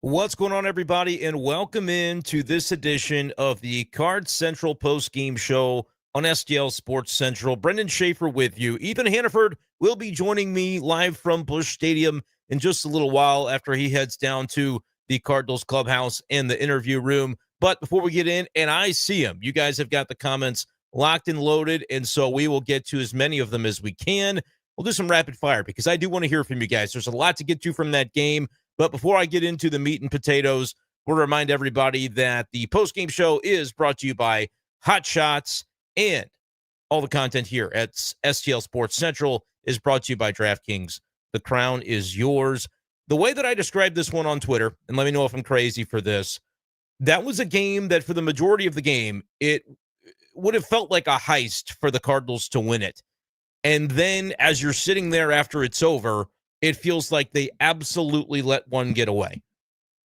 What's going on, everybody, and welcome in to this edition of the Card Central Postgame Show on STL Sports Central. Brenden Schaeffer with you. Ethan Hannaford will be joining me live from Busch Stadium in just a little while after he heads down to the Cardinals Clubhouse and the interview room. But before we get in, and I see him, you guys have got the comments locked and loaded, and so we will get to as many of them as we can. We'll do some rapid fire because I do want to hear from you guys. There's a lot to get to from that game. But before I get into the meat and potatoes, we'll remind everybody that the postgame show is brought to you by Hot Shots, and all the content here at STL Sports Central is brought to you by DraftKings. The crown is yours. The way that I described this one on Twitter, and let me know if I'm crazy for this, that was a game that for the majority of the game, it would have felt like a heist for the Cardinals to win it. And then as you're sitting there after it's over, it feels like they absolutely let one get away.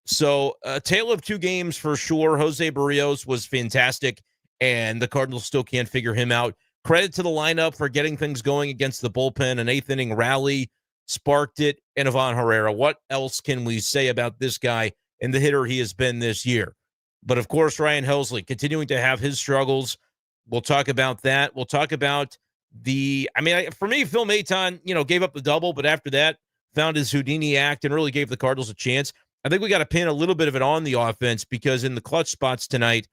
So a tale of two games for sure. José Berríos was fantastic, and the Cardinals still can't figure him out. Credit to the lineup for getting things going against the bullpen. An eighth-inning rally sparked it, and Herrera. What else can we say about this guy and the hitter he has been this year? But, of course, Ryan Helsley continuing to have his struggles. We'll talk about that. We'll talk about for me, Phil Maton, gave up the double, but after that, found his Houdini act and really gave the Cardinals a chance. I think we got to pin a little bit of it on the offense because in the clutch spots tonight,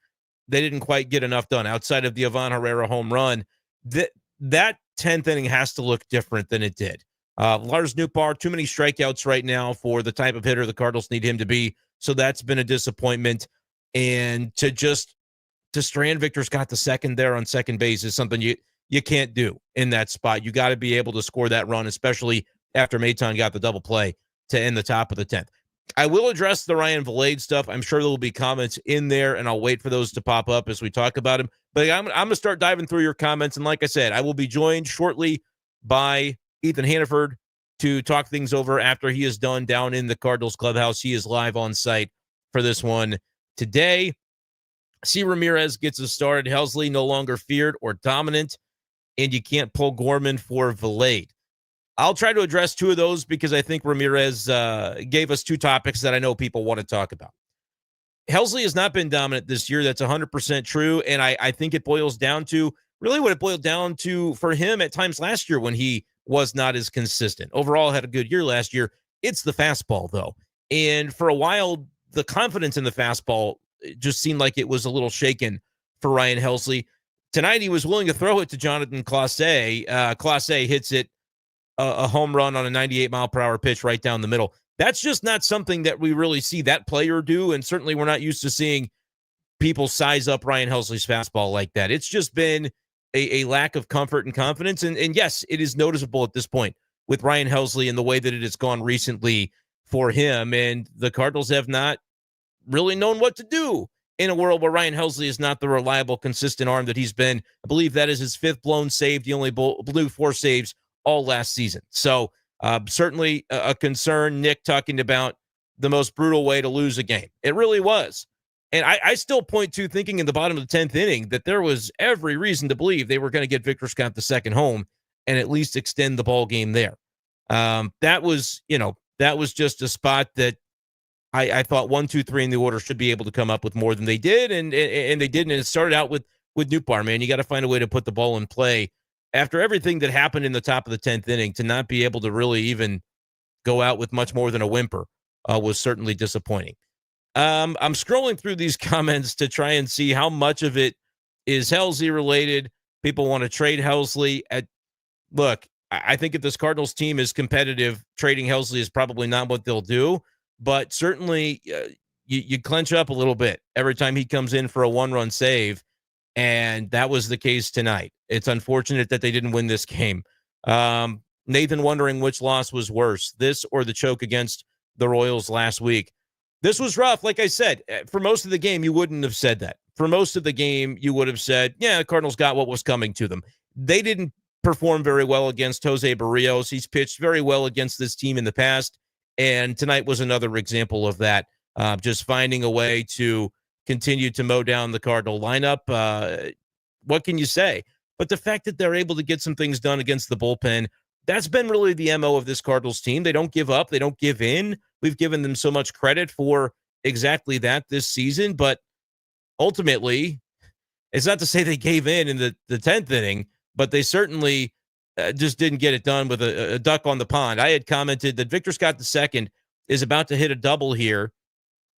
they didn't quite get enough done outside of the Herrera home run. That 10th inning has to look different than it did. Lars Nootbaar, too many strikeouts right now for the type of hitter the Cardinals need him to be. So that's been a disappointment. And to strand Victor Scott the second there on second base is something you can't do in that spot. You got to be able to score that run, especially after Maton got the double play to end the top of the 10th. I will address the Ryan Vilade stuff. I'm sure there will be comments in there, and I'll wait for those to pop up as we talk about him. But I'm going to start diving through your comments, and like I said, I will be joined shortly by Ethan Hannaford to talk things over after he is done down in the Cardinals clubhouse. He is live on site for this one today. C. Ramirez gets us started. Helsley no longer feared or dominant, and you can't pull Gorman for Vilade. I'll try to address two of those because I think Ramirez gave us two topics that I know people want to talk about. Helsley has not been dominant this year. That's 100% true, and I think it boils down to really what it boiled down to for him at times last year when he was not as consistent. Overall, had a good year last year. It's the fastball, though. And for a while, the confidence in the fastball just seemed like it was a little shaken for Ryan Helsley. Tonight, he was willing to throw it to Jonathan Clase. Clase hits it a home run on a 98-mile-per-hour pitch right down the middle. That's just not something that we really see that player do, and certainly we're not used to seeing people size up Ryan Helsley's fastball like that. It's just been a lack of comfort and confidence, and yes, it is noticeable at this point with Ryan Helsley and the way that it has gone recently for him, and the Cardinals have not really known what to do in a world where Ryan Helsley is not the reliable, consistent arm that he's been. I believe that is his fifth blown save. He only blew 4 saves all last season. So certainly a concern. Nick talking about the most brutal way to lose a game. It really was. And I still point to thinking in the bottom of the 10th inning that there was every reason to believe they were going to get Victor Scott the second home and at least extend the ball game there. That was just a spot that I thought 1, 2, 3 in the order should be able to come up with more than they did. And they didn't. And it started out with Nootbaar, man. You got to find a way to put the ball in play. After everything that happened in the top of the 10th inning, to not be able to really even go out with much more than a whimper was certainly disappointing. I'm scrolling through these comments to try and see how much of it is Helsley related. People want to trade Helsley. Look, I think if this Cardinals team is competitive, trading Helsley is probably not what they'll do. But certainly you clench up a little bit every time he comes in for a 1-run save. And that was the case tonight. It's unfortunate that they didn't win this game. Nathan wondering which loss was worse, this or the choke against the Royals last week. This was rough. Like I said, for most of the game, you wouldn't have said that. For most of the game, you would have said, yeah, the Cardinals got what was coming to them. They didn't perform very well against José Berríos. He's pitched very well against this team in the past. And tonight was another example of that. Just finding a way to continue to mow down the Cardinal lineup. What can you say? But the fact that they're able to get some things done against the bullpen, that's been really the MO of this Cardinals team. They don't give up. They don't give in. we've given them so much credit for exactly that this season, but ultimately, it's not to say they gave in the 10th inning, but they certainly just didn't get it done with a duck on the pond. I had commented that Victor Scott II is about to hit a double here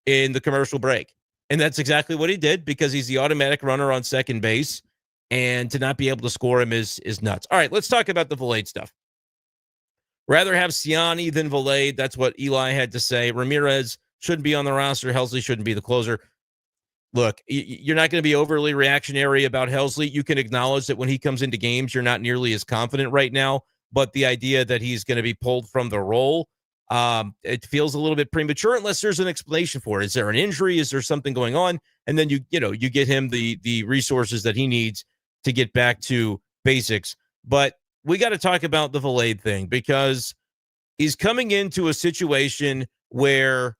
in the commercial break. And that's exactly what he did, because he's the automatic runner on second base. And to not be able to score him is nuts. All right, let's talk about the Vilade stuff. Rather have Ciani than Vilade. That's what Eli had to say. Ramirez shouldn't be on the roster. Helsley shouldn't be the closer. Look, you're not going to be overly reactionary about Helsley. You can acknowledge that when he comes into games, you're not nearly as confident right now. But the idea that he's going to be pulled from the role, it feels a little bit premature unless there's an explanation for it. Is there an injury? Is there something going on? And then you get him the resources that he needs to get back to basics. But we got to talk about the Vilade thing, because he's coming into a situation where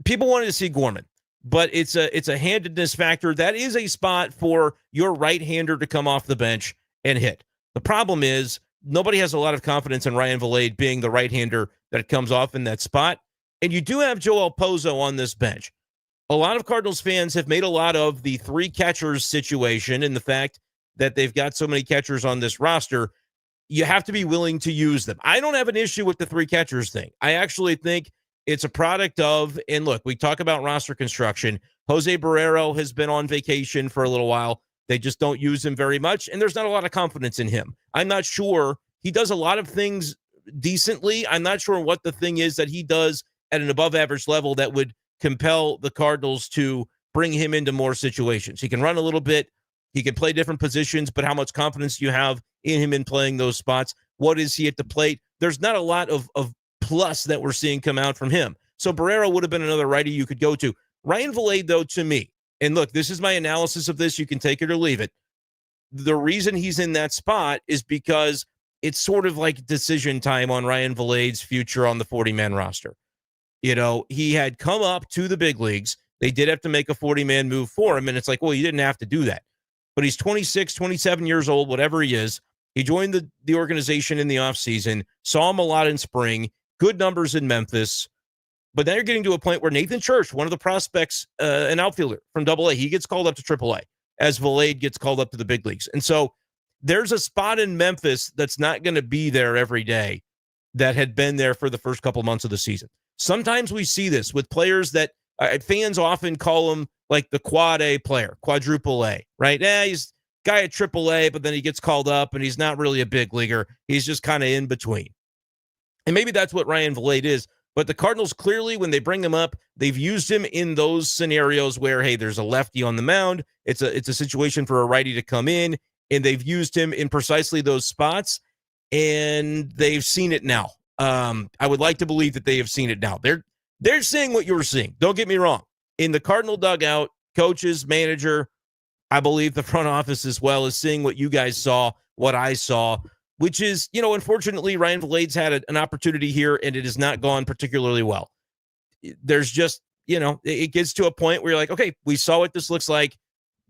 people wanted to see Gorman, but it's a handedness factor. That is a spot for your right-hander to come off the bench and hit. The problem is nobody has a lot of confidence in Ryan Vilade being the right-hander that comes off in that spot. And you do have Joel Pozo on this bench. A lot of Cardinals fans have made a lot of the three catchers situation and the fact that they've got so many catchers on this roster. You have to be willing to use them. I don't have an issue with the three catchers thing. I actually think it's a product of, and look, we talk about roster construction. José Berríos has been on vacation for a little while. They just don't use him very much, and there's not a lot of confidence in him. I'm not sure. He does a lot of things decently. I'm not sure what the thing is that he does at an above-average level that would compel the Cardinals to bring him into more situations. He can run a little bit. He can play different positions, but how much confidence do you have in him in playing those spots? What is he at the plate? There's not a lot of plus that we're seeing come out from him. So Barrero would have been another righty you could go to. Ryan Vilade, though, to me, and look, this is my analysis of this. You can take it or leave it. The reason he's in that spot is because it's sort of like decision time on Ryan Vilade's future on the 40-man roster. He had come up to the big leagues. They did have to make a 40-man move for him, and it's like, well, you didn't have to do that. But he's 26, 27 years old, whatever he is. He joined the organization in the offseason, saw him a lot in spring, good numbers in Memphis. But then you're getting to a point where Nathan Church, one of the prospects, an outfielder from AA, he gets called up to AAA as Vilade gets called up to the big leagues. And so there's a spot in Memphis that's not going to be there every day that had been there for the first couple months of the season. Sometimes we see this with players that fans often call them like the quad A player, quadruple A, right? He's guy at AAA, but then he gets called up and he's not really a big leaguer. He's just kind of in between. And maybe that's what Ryan Vilade is. But the Cardinals clearly, when they bring him up, they've used him in those scenarios where, hey, there's a lefty on the mound. It's a situation for a righty to come in, and they've used him in precisely those spots, and they've seen it now. I would like to believe that they have seen it now. They're seeing what you're seeing. Don't get me wrong. In the Cardinal dugout, coaches, manager, I believe the front office as well is seeing what you guys saw, what I saw, which is, unfortunately, Ryan Vilade's had an opportunity here, and it has not gone particularly well. There's just, it gets to a point where you're like, okay, we saw what this looks like,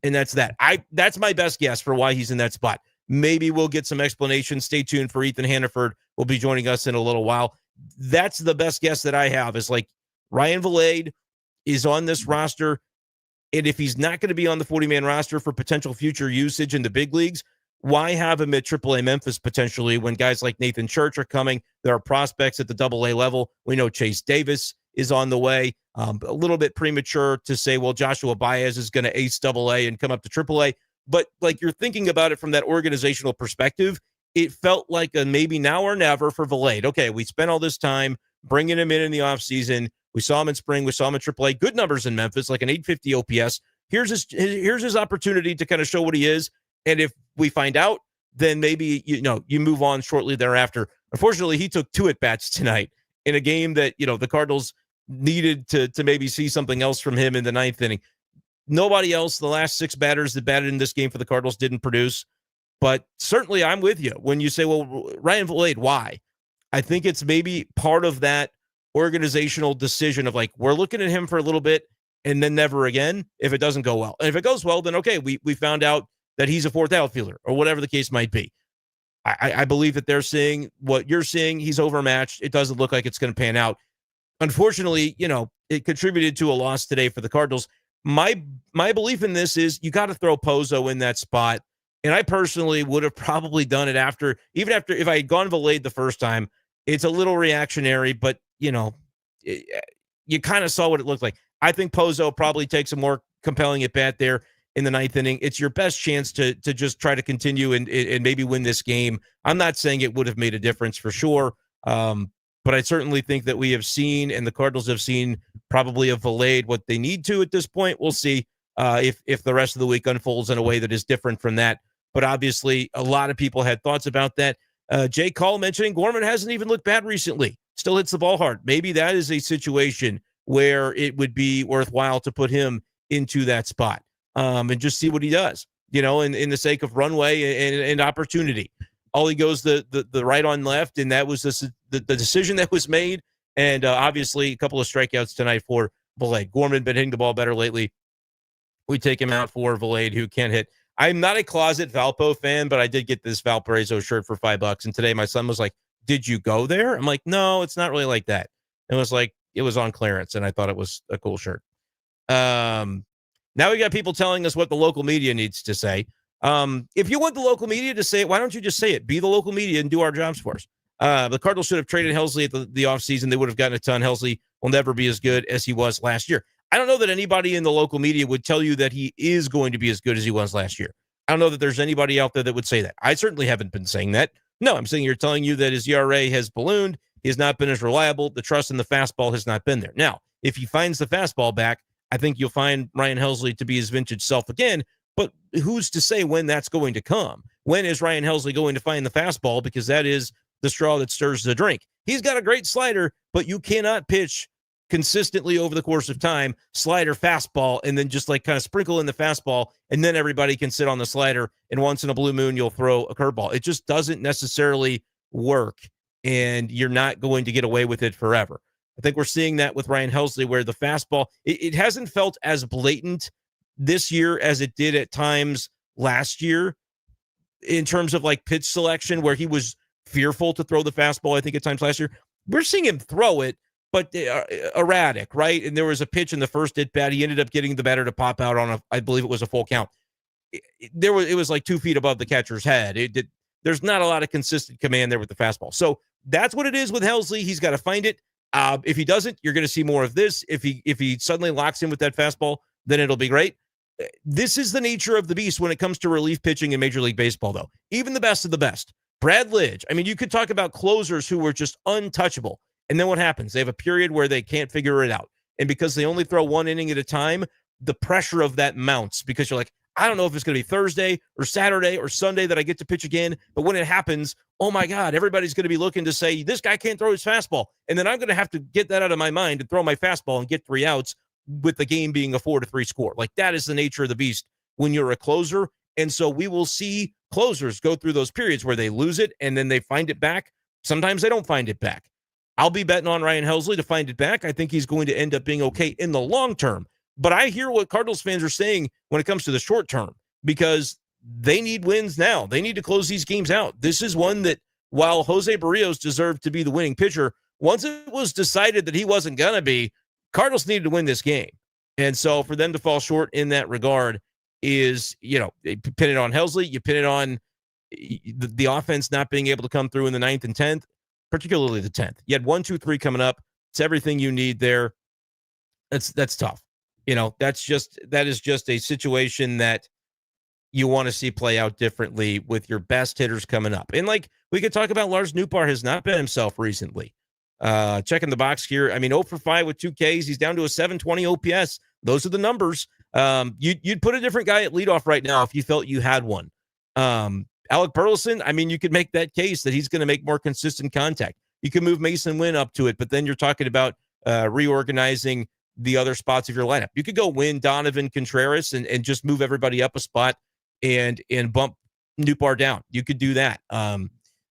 and that's that. That's my best guess for why he's in that spot. Maybe we'll get some explanation. Stay tuned for Ethan Hannaford. Will be joining us in a little while. That's the best guess that I have, is like Ryan Vilade is on this roster, and if he's not going to be on the 40-man roster for potential future usage in the big leagues, why have him at AAA Memphis potentially when guys like Nathan Church are coming? There are prospects at the AA level. We know Chase Davis is on the way. A little bit premature to say, well, Joshua Baez is going to ace AA and come up to AAA. But like, you're thinking about it from that organizational perspective, it felt like a maybe now or never for Vilade. Okay, we spent all this time bringing him in the offseason. We saw him in spring. We saw him in AAA. Good numbers in Memphis, like an 850 OPS. Here's his opportunity to kind of show what he is. And if we find out, then maybe, you move on shortly thereafter. Unfortunately, he took 2 at-bats tonight in a game that, the Cardinals needed to maybe see something else from him in the 9th inning. Nobody else, the last 6 batters that batted in this game for the Cardinals, didn't produce. But certainly I'm with you when you say, well, Ryan Vilade, why? I think it's maybe part of that organizational decision of like, we're looking at him for a little bit and then never again if it doesn't go well. And if it goes well, then okay, we found out that he's a 4th outfielder or whatever the case might be. I believe that they're seeing what you're seeing. He's overmatched. It doesn't look like it's going to pan out. Unfortunately, it contributed to a loss today for the Cardinals. My belief in this is you got to throw Pozo in that spot. And I personally would have probably done it even after if I had gone Vilade the first time. It's a little reactionary, but you kind of saw what it looked like. I think Pozo probably takes a more compelling at bat there in the ninth inning. It's your best chance to just try to continue and maybe win this game. I'm not saying it would have made a difference for sure. But I certainly think that we have seen, and the Cardinals have seen, probably have Vilade what they need to at this point. We'll see if the rest of the week unfolds in a way that is different from that. But obviously, a lot of people had thoughts about that. Jay Call mentioning Gorman hasn't even looked bad recently. Still hits the ball hard. Maybe that is a situation where it would be worthwhile to put him into that spot and just see what he does, in the sake of runway and opportunity. All he goes the right on left, and that was the decision that was made. And obviously, a couple of strikeouts tonight for Vilade. Gorman been hitting the ball better lately. We take him out for Vilade, who can't hit. I'm not a closet Valpo fan, but I did get this Valparaiso shirt for $5. And today my son was like, "Did you go there?" I'm like, "No, it's not really like that." It was like it was on clearance, and I thought it was a cool shirt. Now we got people telling us what the local media needs to say. If you want the local media to say it, why don't you just say it? Be the local media and do our jobs for us. The Cardinals should have traded Helsley at the offseason. They would have gotten a ton. Helsley will never be as good as he was last year. I don't know that anybody in the local media would tell you that he is going to be as good as he was last year. I don't know that there's anybody out there that would say that. I certainly haven't been saying that. No, I'm saying you're telling you that his ERA has ballooned. He has not been as reliable. The trust in the fastball has not been there. Now, if he finds the fastball back, I think you'll find Ryan Helsley to be his vintage self again. But who's to say when that's going to come? When is Ryan Helsley going to find the fastball? Because that is the straw that stirs the drink. He's got a great slider, but you cannot pitch consistently over the course of time, slider, fastball, and then just like kind of sprinkle in the fastball, and then everybody can sit on the slider, and once in a blue moon, you'll throw a curveball. It just doesn't necessarily work, and you're not going to get away with it forever. I think we're seeing that with Ryan Helsley, where the fastball, it hasn't felt as blatant this year as it did at times last year in terms of like pitch selection, where he was fearful to throw the fastball. I think at times last year, we're seeing him throw it, but erratic, right? And there was a pitch in the first at bat. He ended up getting the batter to pop out on I believe it was a full count. It was like 2 feet above the catcher's head. There's not a lot of consistent command there with the fastball. So that's what it is with Helsley. He's got to find it. If he doesn't, you're going to see more of this. If he suddenly locks in with that fastball, then it'll be great. This is the nature of the beast when it comes to relief pitching in Major League Baseball, though. Even the best of the best. Brad Lidge. I mean, you could talk about closers who were just untouchable. And then what happens? They have a period where they can't figure it out. And because they only throw one inning at a time, the pressure of that mounts because you're like, I don't know if it's going to be Thursday or Saturday or Sunday that I get to pitch again. But when it happens, oh my God, everybody's going to be looking to say, this guy can't throw his fastball. And then I'm going to have to get that out of my mind and throw my fastball and get 3 outs with the game being a 4-3 score. Like that is the nature of the beast when you're a closer. And so we will see closers go through those periods where they lose it and then they find it back. Sometimes they don't find it back. I'll be betting on Ryan Helsley to find it back. I think he's going to end up being okay in the long term. But I hear what Cardinals fans are saying when it comes to the short term because they need wins now. They need to close these games out. This is one that, while José Berríos deserved to be the winning pitcher, once it was decided that he wasn't going to be, Cardinals needed to win this game. And so for them to fall short in that regard is, they pin it on Helsley. You pin it on the offense not being able to come through in the 9th and 10th, particularly the 10th. You had 1, 2, 3 coming up. It's everything you need there. That's tough. That is just a situation that you want to see play out differently with your best hitters coming up. And like we could talk about, Lars Nootbaar has not been himself recently. Checking the box here. I mean, 0 for 5 with 2 Ks. He's down to a 720 OPS. Those are the numbers. You'd put a different guy at leadoff right now if you felt you had one. Alec Burleson, I mean, you could make that case that he's going to make more consistent contact. You can move Mason Wynn up to it, but then you're talking about reorganizing the other spots of your lineup. You could go Wynn, Donovan, Contreras, and just move everybody up a spot and bump Nootbaar down. You could do that.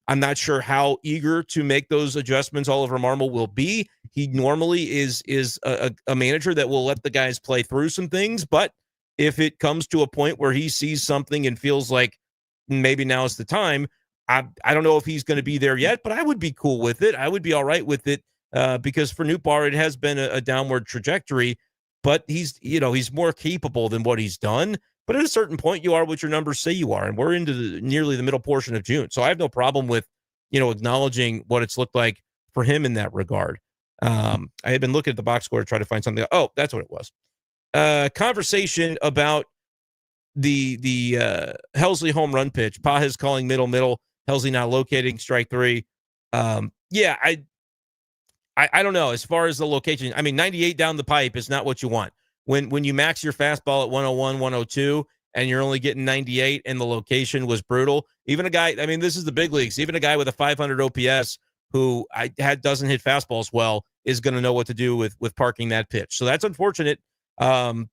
I'm not sure how eager to make those adjustments Oliver Marmol will be. He normally is a manager that will let the guys play through some things, but if it comes to a point where he sees something and feels like maybe now is the time, I don't know if he's going to be there yet, but I would be cool with it. I would be all right with it because for Nootbaar, it has been a downward trajectory, but he's more capable than what he's done. But at a certain point, you are what your numbers say you are, and we're into nearly the middle portion of June. So I have no problem with, acknowledging what it's looked like for him in that regard. I had been looking at the box score to try to find something. Oh, that's what it was. Conversation about the Helsley home run pitch. Pages calling middle. Helsley now locating strike three. Yeah, I don't know. As far as the location, I mean, 98 down the pipe is not what you want. When you max your fastball at 101, 102, and you're only getting 98 and the location was brutal. Even a guy, I mean, this is the big leagues. Even a guy with a 500 OPS who doesn't hit fastballs well is going to know what to do with parking that pitch. So that's unfortunate. But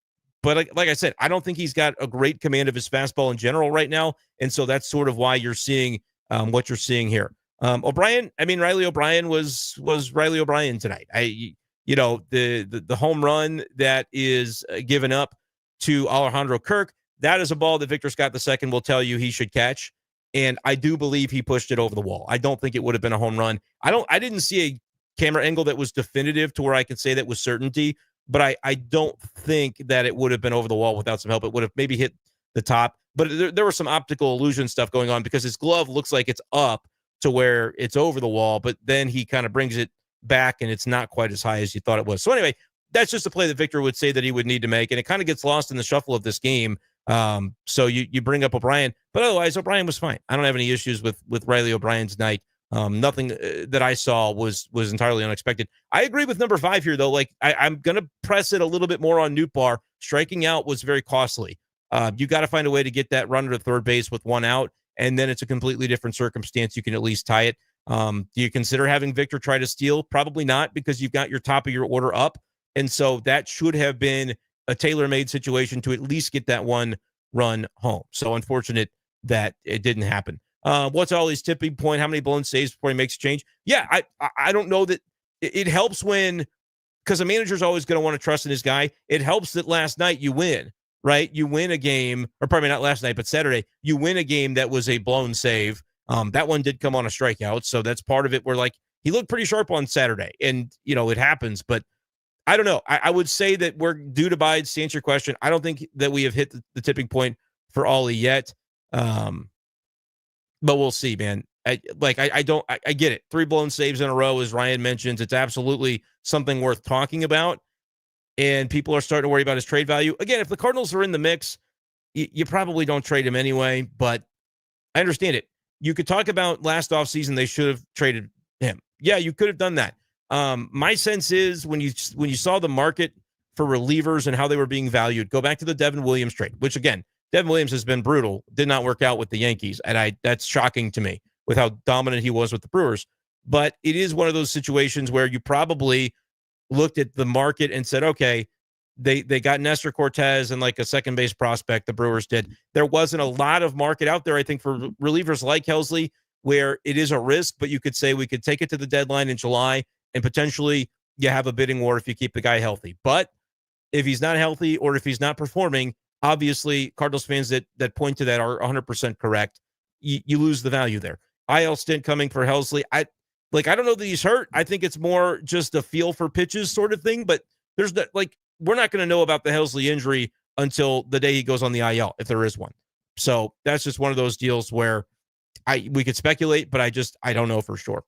like I said, I don't think he's got a great command of his fastball in general right now. And so that's sort of why you're seeing what you're seeing here. Riley O'Brien was Riley O'Brien tonight. The home run that is given up to Alejandro Kirk, that is a ball that Victor Scott II will tell you he should catch. And I do believe he pushed it over the wall. I don't think it would have been a home run. I didn't see a camera angle that was definitive to where I could say that with certainty, but I don't think that it would have been over the wall without some help. It would have maybe hit the top, but there was some optical illusion stuff going on because his glove looks like it's up to where it's over the wall, but then he kind of brings it back and it's not quite as high as you thought it was. So anyway, that's just a play that Victor would say that he would need to make, and it kind of gets lost in the shuffle of this game. So you bring up O'Brien, but otherwise O'Brien was fine. I don't have any issues with Riley O'Brien's night. Nothing that I saw was entirely unexpected. I agree with number 5 here, though. Like I'm going to press it a little bit more on Nootbaar. Striking out was very costly. You got to find a way to get that runner to third base with one out, and then it's a completely different circumstance. You can at least tie it. Do you consider having Victor try to steal? Probably not, because you've got your top of your order up. And so that should have been a tailor-made situation to at least get that one run home. So unfortunate that it didn't happen. What's Ollie's tipping point? How many blown saves before he makes a change? Yeah, I don't know that it helps when, because a manager's always going to want to trust in his guy. It helps that last night you win, right? You win a game, or probably not last night, but Saturday, you win a game that was a blown save. That one did come on a strikeout, so that's part of it where, like, he looked pretty sharp on Saturday, and, it happens, but I don't know. I would say that we're due to bides, to answer your question. I don't think that we have hit the tipping point for Ollie yet, but we'll see, man. I get it. 3 blown saves in a row, as Ryan mentions. It's absolutely something worth talking about, and people are starting to worry about his trade value. Again, if the Cardinals are in the mix, you probably don't trade him anyway, but I understand it. You could talk about last offseason, they should have traded him. Yeah, you could have done that. My sense is when you saw the market for relievers and how they were being valued, go back to the Devin Williams trade, which, again, Devin Williams has been brutal, did not work out with the Yankees, and that's shocking to me with how dominant he was with the Brewers. But it is one of those situations where you probably looked at the market and said, okay, they got Nestor Cortez and like a second base prospect, the Brewers did. There wasn't a lot of market out there, I think, for relievers like Helsley, where it is a risk, but you could say we could take it to the deadline in July and potentially you have a bidding war if you keep the guy healthy. But if he's not healthy or if he's not performing, obviously Cardinals fans that point to that are 100% correct. You lose the value there. IL stint coming for Helsley. I don't know that he's hurt. I think it's more just a feel for pitches sort of thing, but there's that, like, we're not going to know about the Helsley injury until the day he goes on the IL, if there is one. So that's just one of those deals where we could speculate, but I don't know for sure.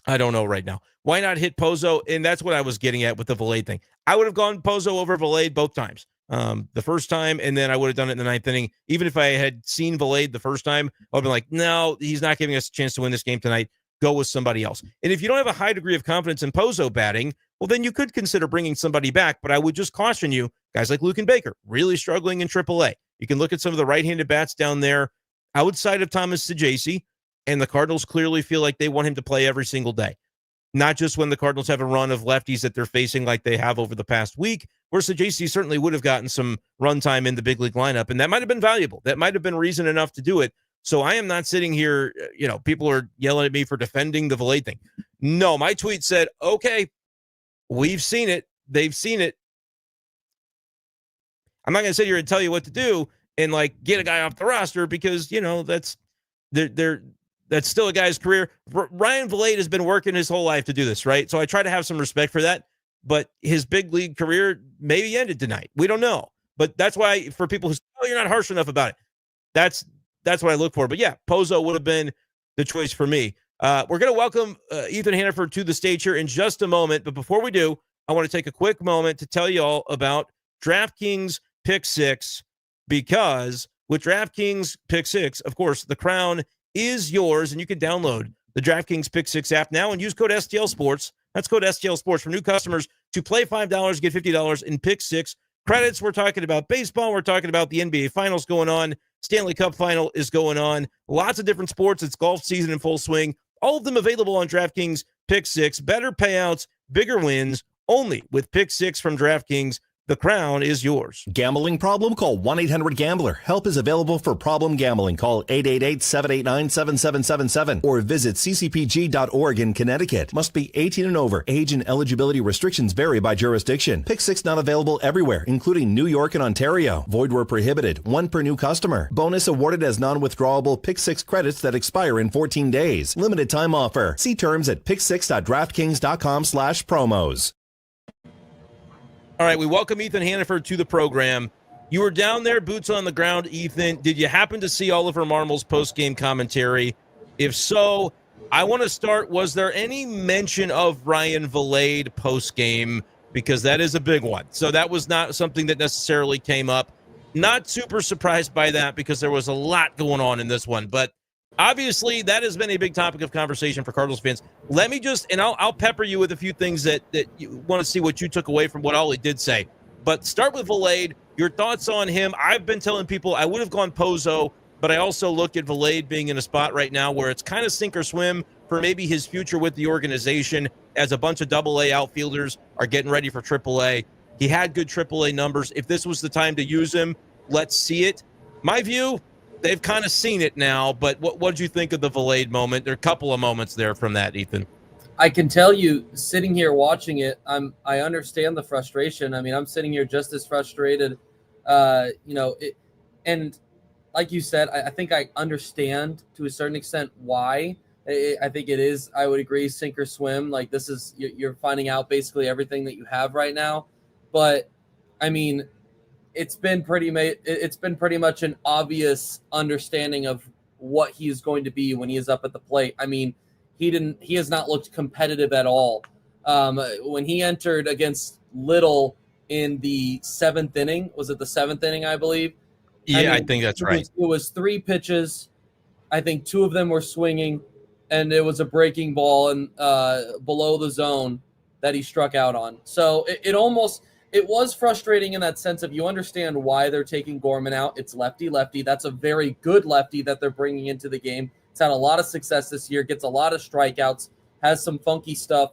I don't know right now. Why not hit Pozo? And that's what I was getting at with the Vilade thing. I would have gone Pozo over Vilade both times. The first time, and then I would have done it in the 9th inning. Even if I had seen Vilade the first time, I would have been like, no, he's not giving us a chance to win this game tonight. Go with somebody else. And if you don't have a high degree of confidence in Pozo batting, well, then you could consider bringing somebody back. But I would just caution you, guys like Luke and Baker, really struggling in AAA. You can look at some of the right-handed bats down there outside of Thomas Saggese, and the Cardinals clearly feel like they want him to play every single day. Not just when the Cardinals have a run of lefties that they're facing like they have over the past week, where Saggese certainly would have gotten some run time in the big league lineup, and that might have been valuable. That might have been reason enough to do it. So I am not sitting here, people are yelling at me for defending the Vilade thing. No, my tweet said, okay, we've seen it. They've seen it. I'm not going to sit here and tell you what to do and, like, get a guy off the roster because, that's they're that's still a guy's career. Ryan Vilade has been working his whole life to do this, right? So I try to have some respect for that. But his big league career maybe ended tonight. We don't know. But that's why for people who say, oh, you're not harsh enough about it, that's what I look for. But yeah, Pozo would have been the choice for me. We're going to welcome Ethan Hannaford to the stage here in just a moment. But before we do, I want to take a quick moment to tell you all about DraftKings Pick 6, because with DraftKings Pick 6, of course, the crown is yours, and you can download the DraftKings Pick 6 app now and use code STL Sports. That's code STL Sports for new customers to play $5, get $50 in Pick 6 credits. We're talking about baseball. We're talking about the NBA Finals going on. Stanley Cup Final is going on. Lots of different sports. It's golf season in full swing. All of them available on DraftKings Pick 6. Better payouts, bigger wins, only with Pick 6 from DraftKings. The crown is yours. Gambling problem? Call 1-800-GAMBLER. Help is available for problem gambling. Call 888-789-7777 or visit ccpg.org in Connecticut. Must be 18 and over. Age and eligibility restrictions vary by jurisdiction. Pick 6 not available everywhere, including New York and Ontario. Void where prohibited. One per new customer. Bonus awarded as non-withdrawable Pick 6 credits that expire in 14 days. Limited time offer. See terms at pick6.draftkings.com/promos. All right, we welcome Ethan Hannaford to the program. You were down there, boots on the ground, Ethan. Did you happen to see Oliver Marmol's post-game commentary? If so, I want to start, was there any mention of Ryan Vilade post-game? Because that is a big one. So that was not something that necessarily came up. Not super surprised by that because there was a lot going on in this one. But obviously, that has been a big topic of conversation for Cardinals fans. Let me just, and I'll pepper you with a few things that you want to see what you took away from what Ollie did say. But start with Vilade, your thoughts on him. I've been telling people I would have gone Pozo, but I also look at Vilade being in a spot right now where it's kind of sink or swim for maybe his future with the organization, as a bunch of AA outfielders are getting ready for AAA. He had good AAA numbers. If this was the time to use him, let's see it. My view, they've kind of seen it now, but what did you think of the Vilade moment? There are a couple of moments there from that, Ethan. I can tell you, sitting here watching it, I understand the frustration. I mean, I'm sitting here just as frustrated, and like you said, I think I understand to a certain extent why. I think it is, I would agree, sink or swim. Like, this is, you're finding out basically everything that you have right now. But, I mean, it's been pretty much an obvious understanding of what he is going to be when he is up at the plate. I mean, he has not looked competitive at all. When he entered against Little in the seventh inning, was it the seventh inning, I believe? Yeah, I think that's right. It was 3 pitches. I think 2 of them were swinging, and it was a breaking ball and below the zone that he struck out on. So it was frustrating in that sense of, you understand why they're taking Gorman out. It's lefty. That's a very good lefty that they're bringing into the game. It's had a lot of success this year, gets a lot of strikeouts, has some funky stuff,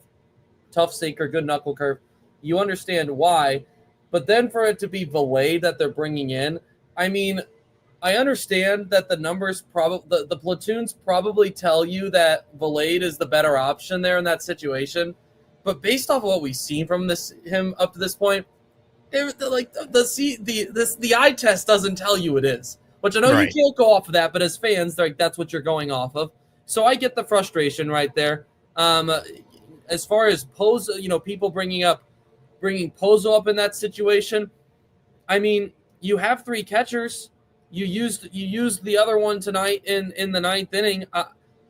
tough sinker, good knuckle curve. You understand why. But then for it to be Vilade that they're bringing in, I mean, I understand that the numbers the platoons probably tell you that Vilade is the better option there in that situation. But based off of what we've seen from him up to this point, the eye test doesn't tell you it is. Which I know You can't go off of that, but as fans, that's what you're going off of. So I get the frustration right there. As far as Pozo, people bringing Pozo up in that situation, I mean, you have 3 catchers. You used the other one tonight in the 9th inning.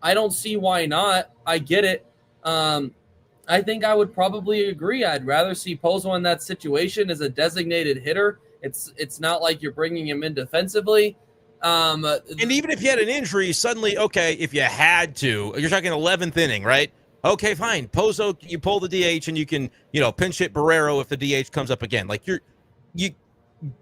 I don't see why not. I get it. I think I would probably agree. I'd rather see Pozo in that situation as a designated hitter. It's not like you're bringing him in defensively. And even if you had an injury, suddenly, okay, if you had to, you're talking 11th inning, right? Okay, fine. Pozo, you pull the DH and you can, pinch hit Barrero if the DH comes up again. Like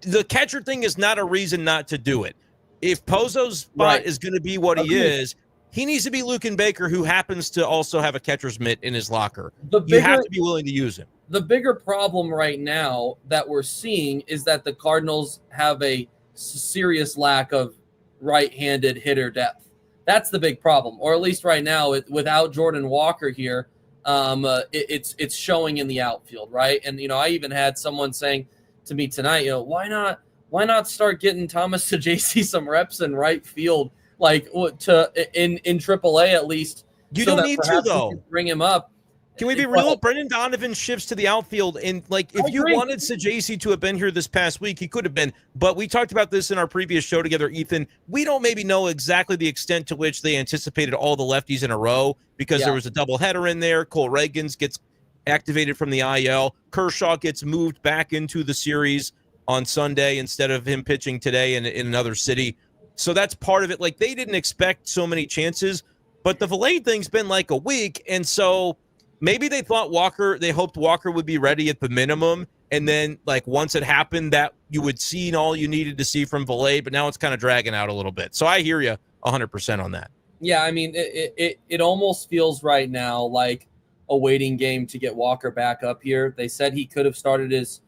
the catcher thing is not a reason not to do it. If Pozo's spot is going to be what he is, he needs to be Luken Baker, who happens to also have a catcher's mitt in his locker. You have to be willing to use him. The bigger problem right now that we're seeing is that the Cardinals have a serious lack of right-handed hitter depth. That's the big problem, or at least right now, without Jordan Walker here, it's showing in the outfield, right? And I even had someone saying to me tonight, why not start getting Thomas Saggese some reps in right field? in AAA at least. You don't need to, though. Bring him up. Can we be real? Brendan Donovan shifts to the outfield, and if you wanted Sajacy to have been here this past week, he could have been. But we talked about this in our previous show together, Ethan. We don't maybe know exactly the extent to which they anticipated all the lefties in a row because there was a doubleheader in there. Cole Reagans gets activated from the IL. Kershaw gets moved back into the series on Sunday instead of him pitching today in another city. So that's part of it. They didn't expect so many chances, but the Vilade thing's been a week, and so maybe they hoped Walker would be ready at the minimum, and then once it happened that you would see all you needed to see from Vilade, but now it's kind of dragging out a little bit. So I hear you 100% on that. Yeah, I mean, it almost feels right now like a waiting game to get Walker back up here. They said he could have started his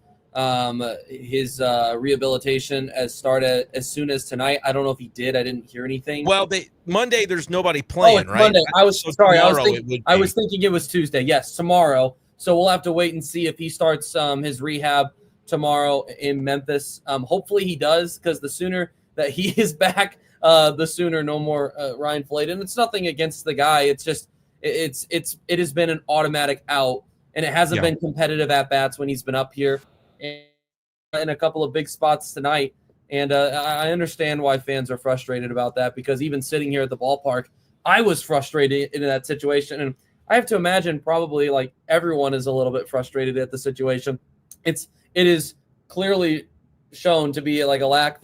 rehabilitation as soon as tonight. I don't know if he did. I didn't hear anything. Well, Monday there's nobody playing, right? Monday. I was thinking it was Tuesday. Yes, tomorrow. So we'll have to wait and see if he starts his rehab tomorrow in Memphis. Hopefully he does, because the sooner that he is back, the sooner no more Ryan Vilade. And it's nothing against the guy. It's just it has been an automatic out, and it hasn't been competitive at bats when he's been up here in a couple of big spots tonight. And I understand why fans are frustrated about that, because even sitting here at the ballpark, I was frustrated in that situation. And I have to imagine probably everyone is a little bit frustrated at the situation. It is clearly shown to be a lack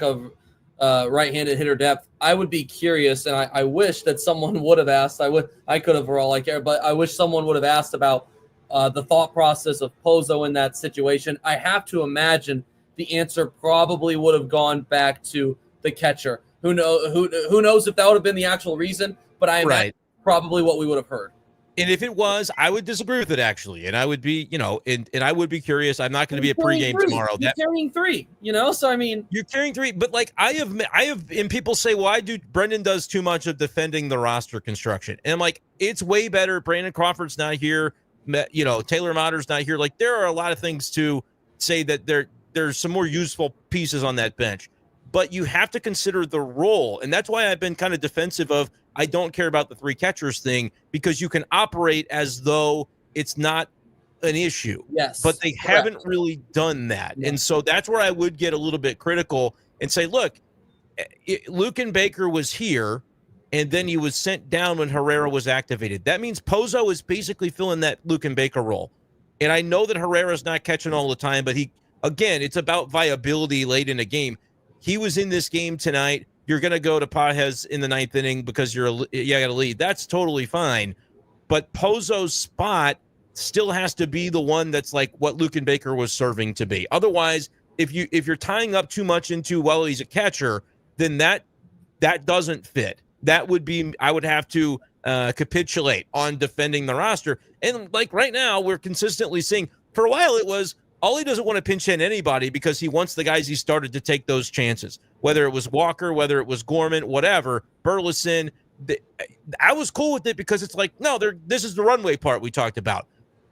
of right-handed hitter depth. I would be curious, and I wish that someone would have asked. I could have for all I care, but I wish someone would have asked about the thought process of Pozo in that situation. I have to imagine the answer probably would have gone back to the catcher. Who knows if that would have been the actual reason, but I imagine probably what we would have heard. And if it was, I would disagree with it, actually. And I would be, and I would be curious. I'm not going to be at pregame tomorrow. You're carrying three, so I mean. You're carrying three, but I have, and people say, well, Brendan does too much of defending the roster construction. And I'm like, it's way better. Brandon Crawford's not here. Taylor Motter's not here. There are a lot of things to say that there's some more useful pieces on that bench, but you have to consider the role. And that's why I've been kind of defensive of, I don't care about the three catchers thing, because you can operate as though it's not an issue. Yes. But they haven't really done that. Yeah. And so that's where I would get a little bit critical and say, look, Luken Baker was here, and then he was sent down when Herrera was activated. That means Pozo is basically filling that Luken Baker role. And I know that Herrera's not catching all the time, but it's about viability late in a game. He was in this game tonight. You're going to go to Pages in the ninth inning because you got to lead. That's totally fine. But Pozo's spot still has to be the one that's what Luken Baker was serving to be. Otherwise, if you're tying up too much into, well, he's a catcher, then that doesn't fit. That would be, I would have to capitulate on defending the roster. And right now, we're consistently seeing, for a while it was, all he doesn't want to pinch hit anybody because he wants the guys he started to take those chances. Whether it was Walker, whether it was Gorman, whatever, Burleson. I was cool with it because it's no, this is the runway part we talked about.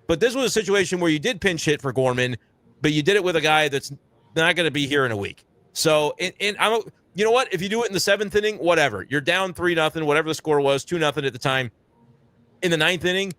But this was a situation where you did pinch hit for Gorman, but you did it with a guy that's not going to be here in a week. So, and I'm, you know what? If you do it in the seventh inning, whatever. You're down 3-0, whatever the score was, 2-0 at the time. In the ninth inning,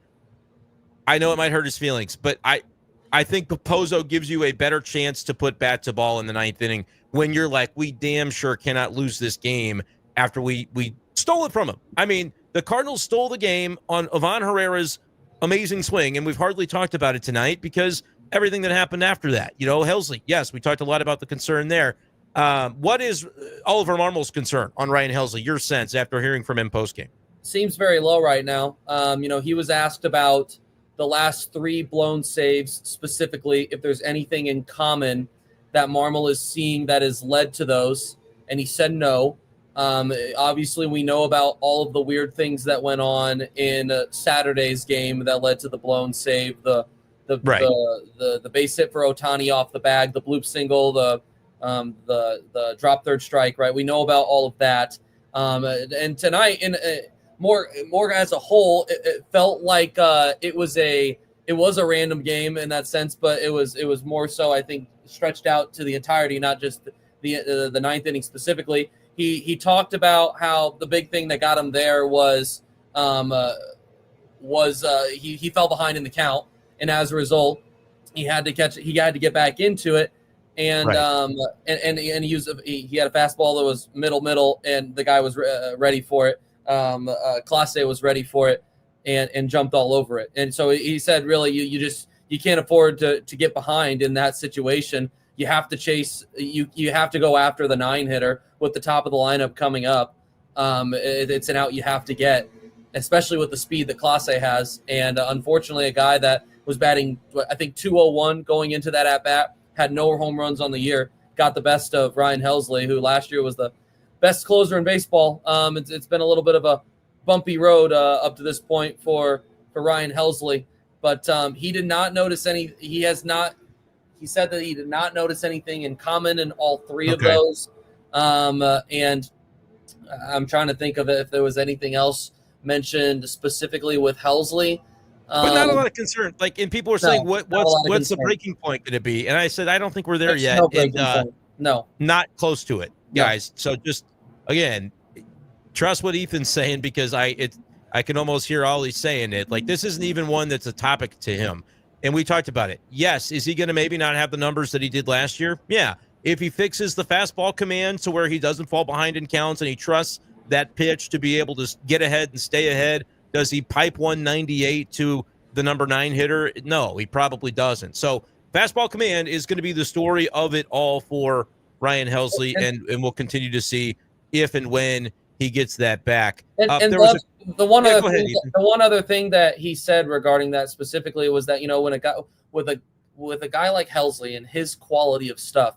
I know it might hurt his feelings, but I think Pozo gives you a better chance to put bat to ball in the ninth inning when you're we damn sure cannot lose this game after we stole it from him. I mean, the Cardinals stole the game on Ivan Herrera's amazing swing, and we've hardly talked about it tonight because everything that happened after that. Helsley, yes, we talked a lot about the concern there. What is Oliver Marmol's concern on Ryan Helsley, your sense after hearing from him postgame? Seems very low right now. He was asked about the last three blown saves, specifically if there's anything in common that Marmol is seeing that has led to those, and he said no. Obviously, we know about all of the weird things that went on in Saturday's game that led to the blown save, the base hit for Ohtani off the bag, the bloop single, the drop third strike. Right, we know about all of that. And tonight, more as a whole, it felt like it was a random game in that sense, but it was more so, I think, stretched out to the entirety, not just the ninth inning specifically. he talked about how the big thing that got him there was he fell behind in the count, and as a result, he had to get back into it, and and he had a fastball that was middle, and the guy was ready for it. Clase was ready for it, and jumped all over it. And so he said, really, you can't afford to get behind in that situation. You have to chase. You have to go after the 9-hitter with the top of the lineup coming up. It's an out you have to get, especially with the speed that Clase has. And unfortunately, a guy that was batting, I think, 201 going into that at-bat, had no home runs on the year, got the best of Ryan Helsley, who last year was the best closer in baseball. It's been a little bit of a bumpy road up to this point for Ryan Helsley. But he did not notice any – he said that he did not notice anything in common in all three of those. And I'm trying to think of it if there was anything else mentioned specifically with Helsley. But not a lot of concern. Like, and people were saying, what's the breaking point going to be? And I said, I don't think we're there yet. No breaking point. No, not close to it, guys. So just again, trust what Ethan's saying, because I can almost hear Ollie saying it. Like, this isn't even one that's a topic to him. And we talked about it. Yes, is he going to maybe not have the numbers that he did last year? Yeah. If he fixes the fastball command to where he doesn't fall behind in counts and he trusts that pitch to be able to get ahead and stay ahead, does he pipe 198 to the number 9 hitter? No, he probably doesn't. So fastball command is going to be the story of it all for Ryan Helsley, and we'll continue to see if and when he gets that back. The one other thing that he said regarding that specifically was that, when a guy with a guy like Helsley and his quality of stuff,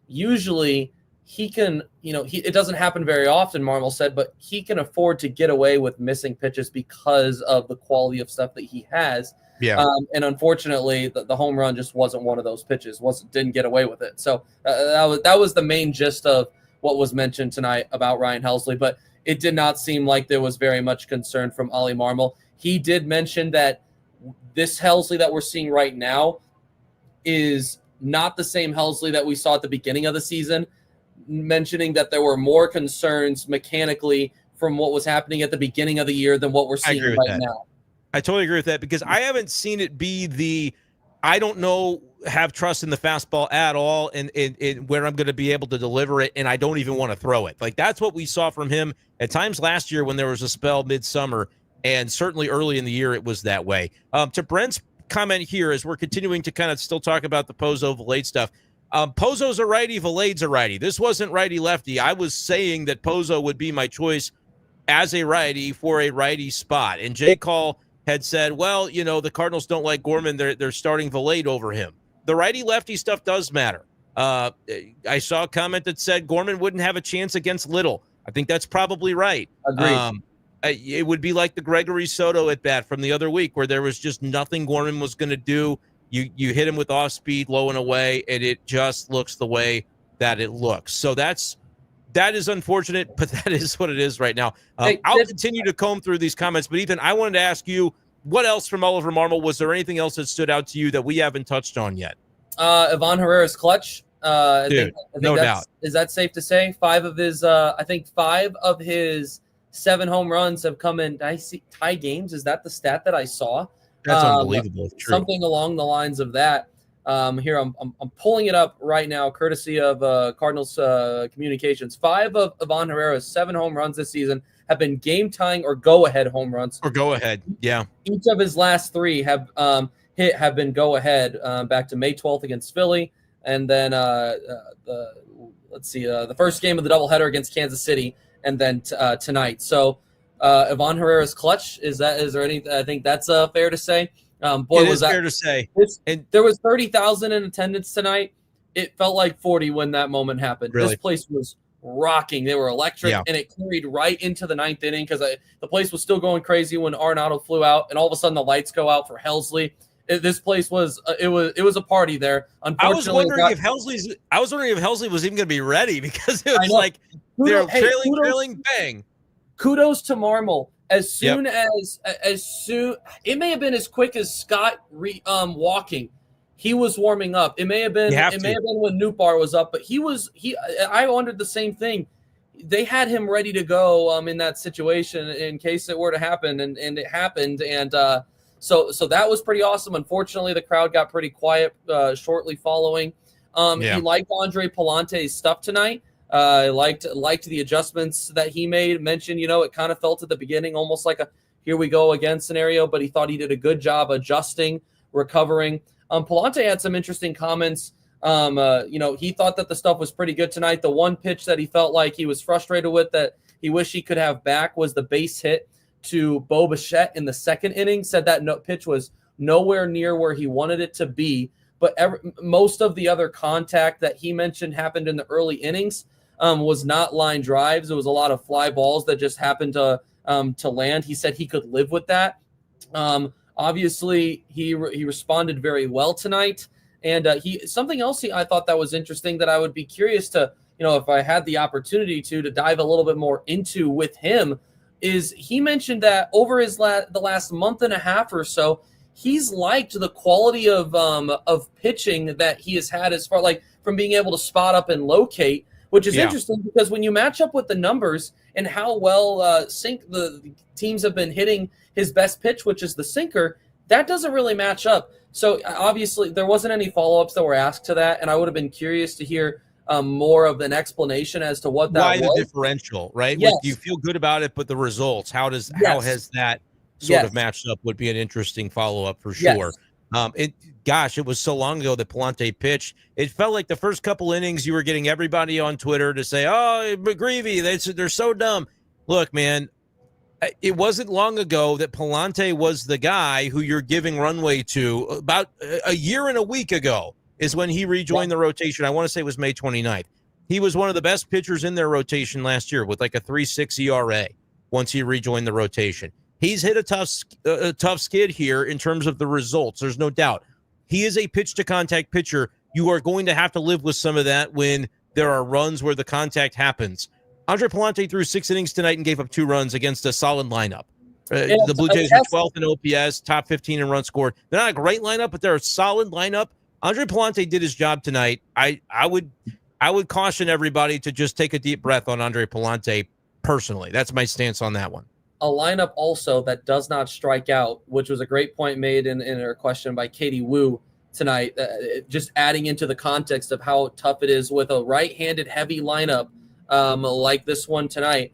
usually he can, it doesn't happen very often, Marmol said, but he can afford to get away with missing pitches because of the quality of stuff that he has. Yeah. And unfortunately, the home run just wasn't one of those pitches. Didn't get away with it. So that was the main gist of what was mentioned tonight about Ryan Helsley. But it did not seem like there was very much concern from Ollie Marmol. He did mention that this Helsley that we're seeing right now is not the same Helsley that we saw at the beginning of the season, mentioning that there were more concerns mechanically from what was happening at the beginning of the year than what we're seeing right now. I totally agree with that, because I haven't seen it be I don't know, have trust in the fastball at all, and where I'm going to be able to deliver it, and I don't even want to throw it. Like, that's what we saw from him at times last year when there was a spell midsummer, and certainly early in the year it was that way. To Brent's comment here, as we're continuing to kind of still talk about the Pozo Vilade stuff, Pozo's a righty, Vilade's a righty. This wasn't righty-lefty. I was saying that Pozo would be my choice as a righty for a righty spot, and J. Call had said, well, the Cardinals don't like Gorman. They're starting Vilade over him. The righty-lefty stuff does matter. I saw a comment that said Gorman wouldn't have a chance against Little. I think that's probably right. Agreed. It would be like the Gregory Soto at bat from the other week, where there was just nothing Gorman was going to do. You hit him with off speed, low and away, and it just looks the way that it looks. So that is unfortunate, but that is what it is right now. I'll continue to comb through these comments, but Ethan, I wanted to ask you, what else from Oliver Marmol? Was there anything else that stood out to you that we haven't touched on yet? Ivan Herrera's clutch. I think no doubt. Is that safe to say? 5 of his 7 home runs have come in tie games. Is that the stat that I saw? That's unbelievable. True. Something along the lines of that. Here, I'm pulling it up right now, courtesy of Cardinals Communications. 5 of Ivan Herrera's 7 home runs this season have been game-tying or go-ahead home runs. Or go-ahead, yeah. Each of his last 3 have been go-ahead, back to May 12th against Philly, and then the first game of the doubleheader against Kansas City, and then tonight. So Ivan Herrera's clutch, is there anything? I think that's fair to say. It is fair to say. And there was 30,000 in attendance tonight. It felt like 40 when that moment happened. Really? This place was rocking. They were electric, and it carried right into the 9th inning, because the place was still going crazy when Arenado flew out, and all of a sudden the lights go out for Helsley. This place was it was a party there. Unfortunately, I was wondering if Helsley was even going to be ready, because it was like they're trailing, bang. Kudos to Marmol. As soon it may have been as quick as Scott walking. He was warming up. It may have been when Nootbaar was up, but I wondered the same thing. they had him ready to go in that situation in case it were to happen, and it happened. And so that was pretty awesome. Unfortunately, the crowd got pretty quiet shortly following. He liked Andre Pallante's stuff tonight. Liked the adjustments that he made. Mentioned, it kind of felt at the beginning almost like a here we go again scenario, but he thought he did a good job adjusting, recovering. Pallante had some interesting comments. He thought that the stuff was pretty good tonight. The one pitch that he felt like he was frustrated with that he wished he could have back was the base hit to Bo Bichette in the second inning. Said that pitch was nowhere near where he wanted it to be. But most of the other contact that he mentioned happened in the early innings was not line drives. It was a lot of fly balls that just happened to land. He said he could live with that. Obviously, he responded very well tonight. And something else I thought that was interesting that I would be curious to, if I had the opportunity to dive a little bit more into with him, is he mentioned that over the last month and a half or so, he's liked the quality of pitching that he has had as far like from being able to spot up and locate, which is interesting because when you match up with the numbers and how well the teams have been hitting his best pitch, which is the sinker, that doesn't really match up. So obviously there wasn't any follow-ups that were asked to that, and I would have been curious to hear more of an explanation as to what that was. Why the differential, right? Yes. You feel good about it, but the results, how has that sort of matched up would be an interesting follow-up for sure. It was so long ago that Pallante pitched. It felt like the first couple innings you were getting everybody on Twitter to say, oh, McGreevy, they're so dumb. Look, man, it wasn't long ago that Pallante was the guy who you're giving runway to. About a year and a week ago is when he rejoined the rotation. I want to say it was May 29th. He was one of the best pitchers in their rotation last year with like a 3.6 ERA once he rejoined the rotation. He's hit a tough skid here in terms of the results. There's no doubt. He is a pitch-to-contact pitcher. You are going to have to live with some of that when there are runs where the contact happens. Andre Pallante threw 6 innings tonight and gave up 2 runs against a solid lineup. The Blue Jays are 12th in OPS, top 15 in runs scored. They're not a great lineup, but they're a solid lineup. Andre Pallante did his job tonight. I would caution everybody to just take a deep breath on Andre Pallante personally. That's my stance on that one. A lineup also that does not strike out, which was a great point made in her question by Katie Wu tonight, just adding into the context of how tough it is with a right-handed heavy lineup like this one tonight,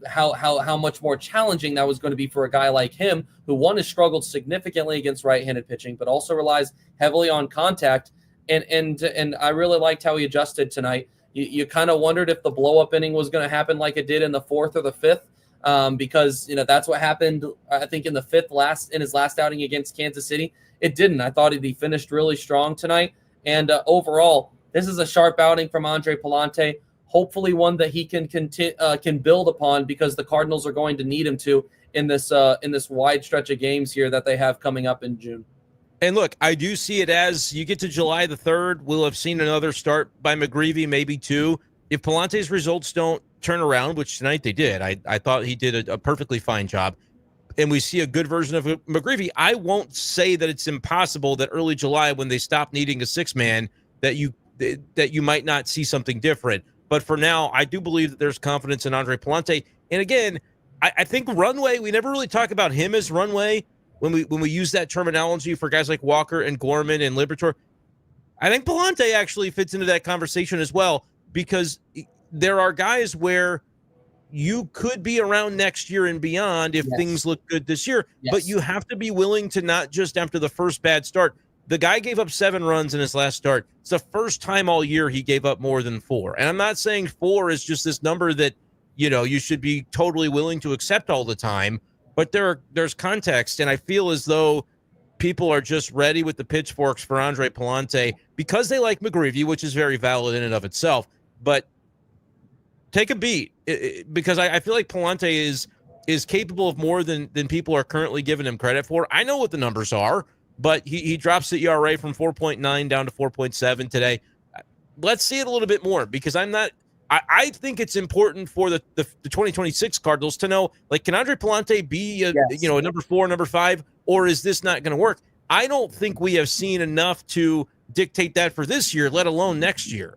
how much more challenging that was going to be for a guy like him who, one, has struggled significantly against right-handed pitching, but also relies heavily on contact. And I really liked how he adjusted tonight. You kind of wondered if the blow-up inning was going to happen like it did in the 4th or the 5th, because that's what happened, I think, in the 5th in his last outing against Kansas City. It didn't. I thought he finished really strong tonight. And overall, this is a sharp outing from Andre Pallante, hopefully one that he can build upon because the Cardinals are going to need him to in this wide stretch of games here that they have coming up in June. And look, I do see it as you get to July the 3rd, we'll have seen another start by McGreevy, maybe 2. If Pallante's results don't turn around, which tonight they did, I thought he did a perfectly fine job, and we see a good version of McGreevy, I won't say that it's impossible that early July, when they stop needing a 6-man, that you might not see something different. But for now, I do believe that there's confidence in Andre Pallante. And again, I think runway, we never really talk about him as runway when we use that terminology for guys like Walker and Gorman and Liberatore. I think Pallante actually fits into that conversation as well, because there are guys where you could be around next year and beyond if things look good this year, but you have to be willing to not just after the first bad start. The guy gave up 7 runs in his last start. It's the first time all year he gave up more than 4. And I'm not saying 4 is just this number that, you should be totally willing to accept all the time, but there's context. And I feel as though people are just ready with the pitchforks for Andre Pallante because they like McGreevy, which is very valid in and of itself. But take a beat, because I feel like Pallante is capable of more than people are currently giving him credit for. I know what the numbers are, but he drops the ERA from 4.9 down to 4.7 today. Let's see it a little bit more, because I think it's important for the 2026 Cardinals to know, like, can Andre Pallante be a number 4, number 5, or is this not going to work? I don't think we have seen enough to dictate that for this year, let alone next year.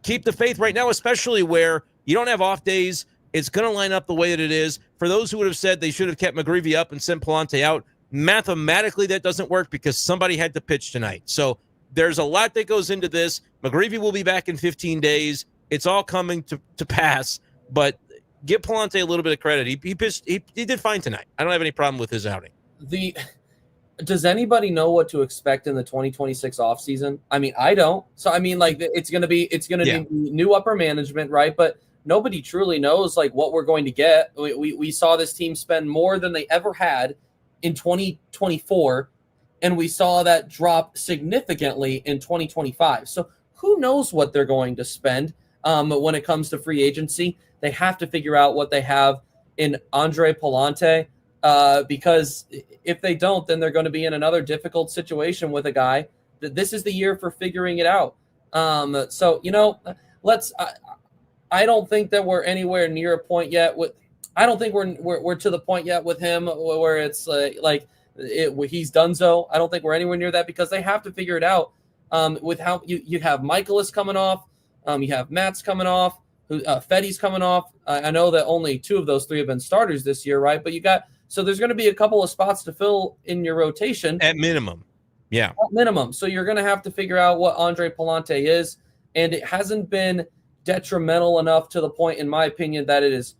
keep the faith right now, especially where you don't have off days. It's going to line up the way that it is. For those who would have said they should have kept McGreevy up and sent Pallante out, mathematically that doesn't work because somebody had to pitch tonight. So there's a lot that goes into this. McGreevy will be back in 15 days. It's all coming to pass, but give Pallante a little bit of credit. He pitched. He did fine tonight. I don't have any problem with his outing. Does anybody know what to expect in the 2026 offseason? I mean, I don't. So I mean, like it's gonna be new upper management, right? But nobody truly knows like what we're going to get. We saw this team spend more than they ever had in 2024, and we saw that drop significantly in 2025. So who knows what they're going to spend when it comes to free agency? They have to figure out what they have in Andre Pallante, because if they don't, then they're going to be in another difficult situation with a guy. This is the year for figuring it out. So, I don't think that we're anywhere near a point yet I don't think we're to the point yet with him where it's he's donezo. I don't think we're anywhere near that because they have to figure it out. With how you have Michaelis coming off, you have Matt's coming off, Fetty's coming off. I know that only 2 of those 3 have been starters this year, right? But so there's going to be a couple of spots to fill in your rotation at minimum. Yeah, at minimum. So you're going to have to figure out what Andre Pallante is, and it hasn't been detrimental enough to the point, in my opinion, that it has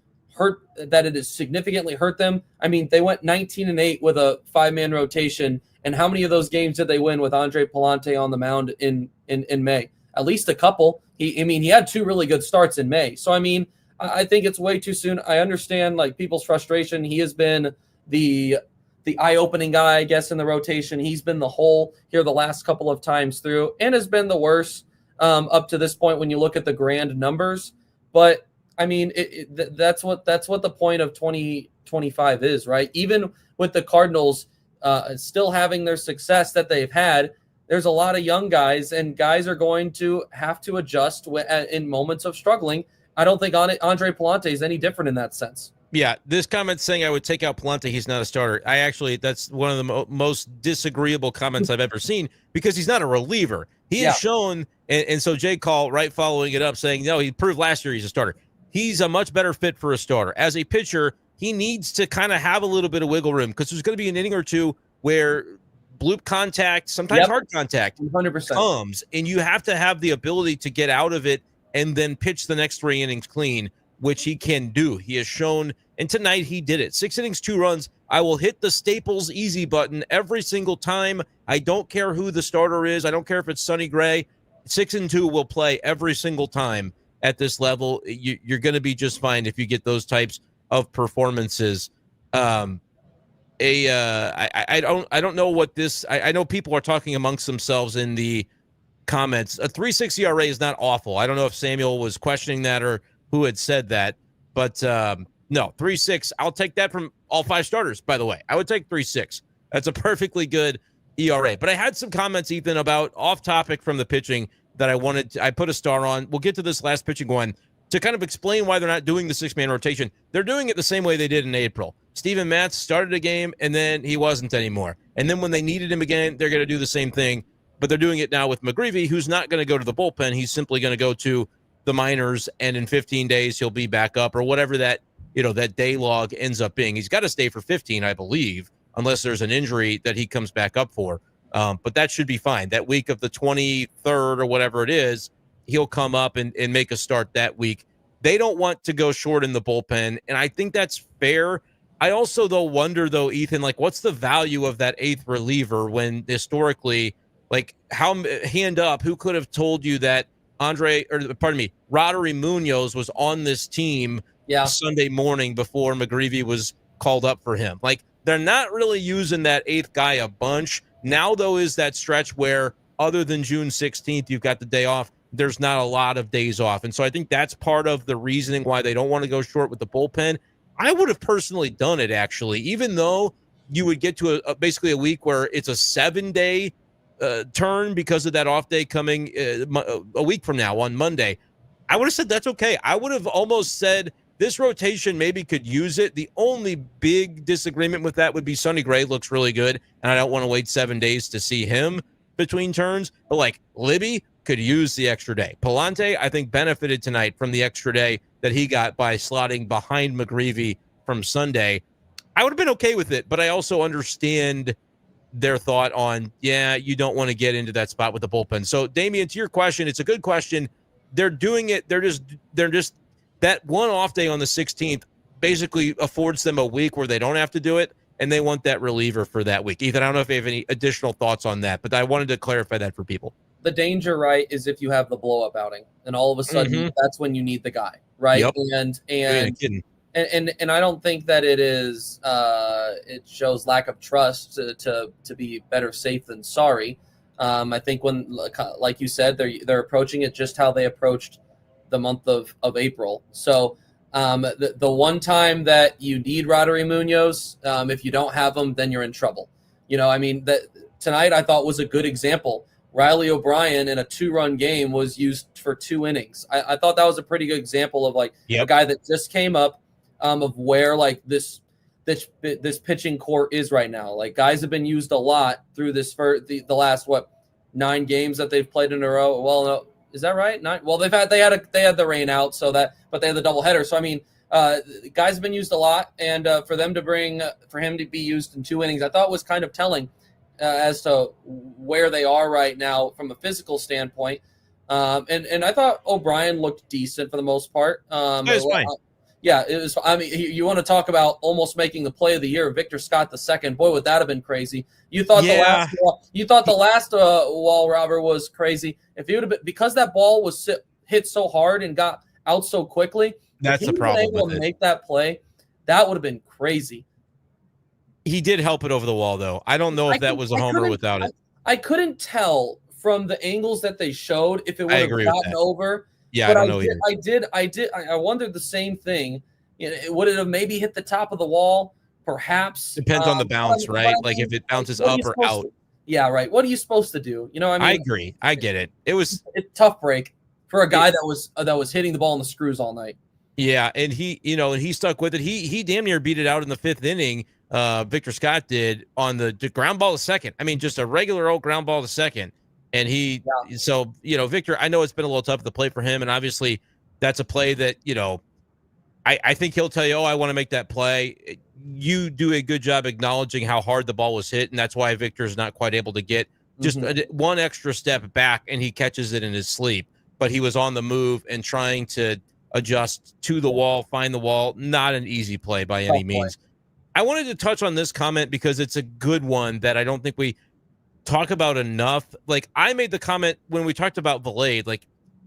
significantly hurt them. I mean, they went 19-8 with a 5-man rotation, and how many of those games did they win with Andre Pallante on the mound in May? At least a couple. He had 2 really good starts in May. So I mean, I think it's way too soon. I understand like people's frustration. He has been the eye-opening guy, I guess, in the rotation. He's been the hole here the last couple of times through, and has been the worst up to this point when you look at the grand numbers. But I mean, that's what the point of 2025 is, right? Even with the Cardinals still having their success that they've had, there's a lot of young guys, and guys are going to have to adjust in moments of struggling. I don't think Andre Pallante is any different in that sense. Yeah, this comment saying I would take out Pallante, he's not a starter. That's one of the most disagreeable comments I've ever seen because he's not a reliever. He has shown, and so Jay Call, right, following it up, saying, no, he proved last year he's a starter. He's a much better fit for a starter. As a pitcher, he needs to kind of have a little bit of wiggle room because there's going to be an inning or two where bloop contact, sometimes hard contact 100% comes, and you have to have the ability to get out of it and then pitch the next 3 innings clean, which he can do. He has shown, and tonight he did it. 6 innings, 2 runs. I will hit the Staples easy button every single time. I don't care who the starter is. I don't care if it's Sonny Gray. 6 and 2 will play every single time at this level. You're going to be just fine if you get those types of performances. I don't know what this. I know people are talking amongst themselves in the comments. A 3.6 ERA is not awful. I don't know if Samuel was questioning that or who had said that, but no, 3.6. I'll take that from all 5 starters. By the way, I would take 3.6. That's a perfectly good ERA. But I had some comments, Ethan, about off topic from the pitching that I put a star on. We'll get to this last pitching one to kind of explain why they're not doing the 6-man rotation. They're doing it the same way they did in April. Steven Matz started a game, and then he wasn't anymore. And then when they needed him again, they're going to do the same thing. But they're doing it now with McGreevy, who's not going to go to the bullpen. He's simply going to go to the minors, and in 15 days, he'll be back up, or whatever that day log ends up being. He's got to stay for 15, I believe, unless there's an injury that he comes back up for. But that should be fine. That week of the 23rd or whatever it is, he'll come up and make a start that week. They don't want to go short in the bullpen, and I think that's fair. I also, though, wonder, though, Ethan, like, what's the value of that 8th reliever when historically, like, hand up, who could have told you that Roddery Munoz was on this team Sunday morning before McGreevy was called up for him? Like, they're not really using that 8th guy a bunch. Now, though, is that stretch where, other than June 16th, you've got the day off. There's not a lot of days off. And so I think that's part of the reasoning why they don't want to go short with the bullpen. I would have personally done it, actually, even though you would get to basically a week where it's a 7-day turn because of that off day coming a week from now on Monday. I would have said that's okay. I would have almost said this rotation maybe could use it. The only big disagreement with that would be Sonny Gray looks really good, and I don't want to wait 7 days to see him between turns. But like Libby, could use the extra day. Pallante, I think, benefited tonight from the extra day that he got by slotting behind McGreevy from Sunday. I would have been okay with it, but I also understand their thought on, you don't want to get into that spot with the bullpen. So, Damian, to your question, it's a good question. They're doing it. They're just that one off day on the 16th basically affords them a week where they don't have to do it, and they want that reliever for that week. Ethan, I don't know if you have any additional thoughts on that, but I wanted to clarify that for people. The danger, right, is if you have the blow-up outing, and all of a sudden that's when you need the guy, right? Yep. And I don't think that it is. It shows lack of trust to be better safe than sorry. I think when, like you said, they're approaching it just how they approached the month of April. So the one time that you need Roddery Munoz, if you don't have him, then you're in trouble. That tonight I thought was a good example. Riley O'Brien in a 2-run game was used for 2 innings. I thought that was a pretty good example of a guy that just came up, of where this pitching core is right now. Like, guys have been used a lot through this for the last 9 games that they've played in a row. Well, no, is that right? 9. Well, they had the rain out, but they had the doubleheader. So guys have been used a lot, and for him to be used in 2 innings, I thought was kind of telling as to where they are right now from a physical standpoint. And I thought O'Brien looked decent for the most part. It was fine. It was. You want to talk about almost making the play of the year, Victor Scott II. Boy, would that have been crazy. You thought the last wall robber was crazy. If he would have been, because that ball was hit so hard and got out so quickly. That's the problem. Able to make that play, that would have been crazy. He did help it over the wall, though. I don't know if that was a homer without it. I couldn't tell from the angles that they showed if it would have gotten over. Yeah, but I don't know either. I wondered the same thing. Would it have maybe hit the top of the wall? Perhaps. Depends on the bounce, right? Like if it bounces up or out. Yeah, right. What are you supposed to do? I agree. I get it. It was a tough break for a guy that was hitting the ball in the screws all night. Yeah, and he stuck with it. He damn near beat it out in the 5th inning. Victor Scott did on the ground ball to second. Just a regular old ground ball to second. And Victor, I know it's been a little tough to play for him. And obviously that's a play that, I think he'll tell you, I want to make that play. You do a good job acknowledging how hard the ball was hit. And that's why Victor's not quite able to get just one extra step back, and he catches it in his sleep. But he was on the move and trying to adjust to the wall, find the wall. Not an easy play by any means. I wanted to touch on this comment because it's a good one that I don't think we talk about enough. Like, I made the comment when we talked about Vilade,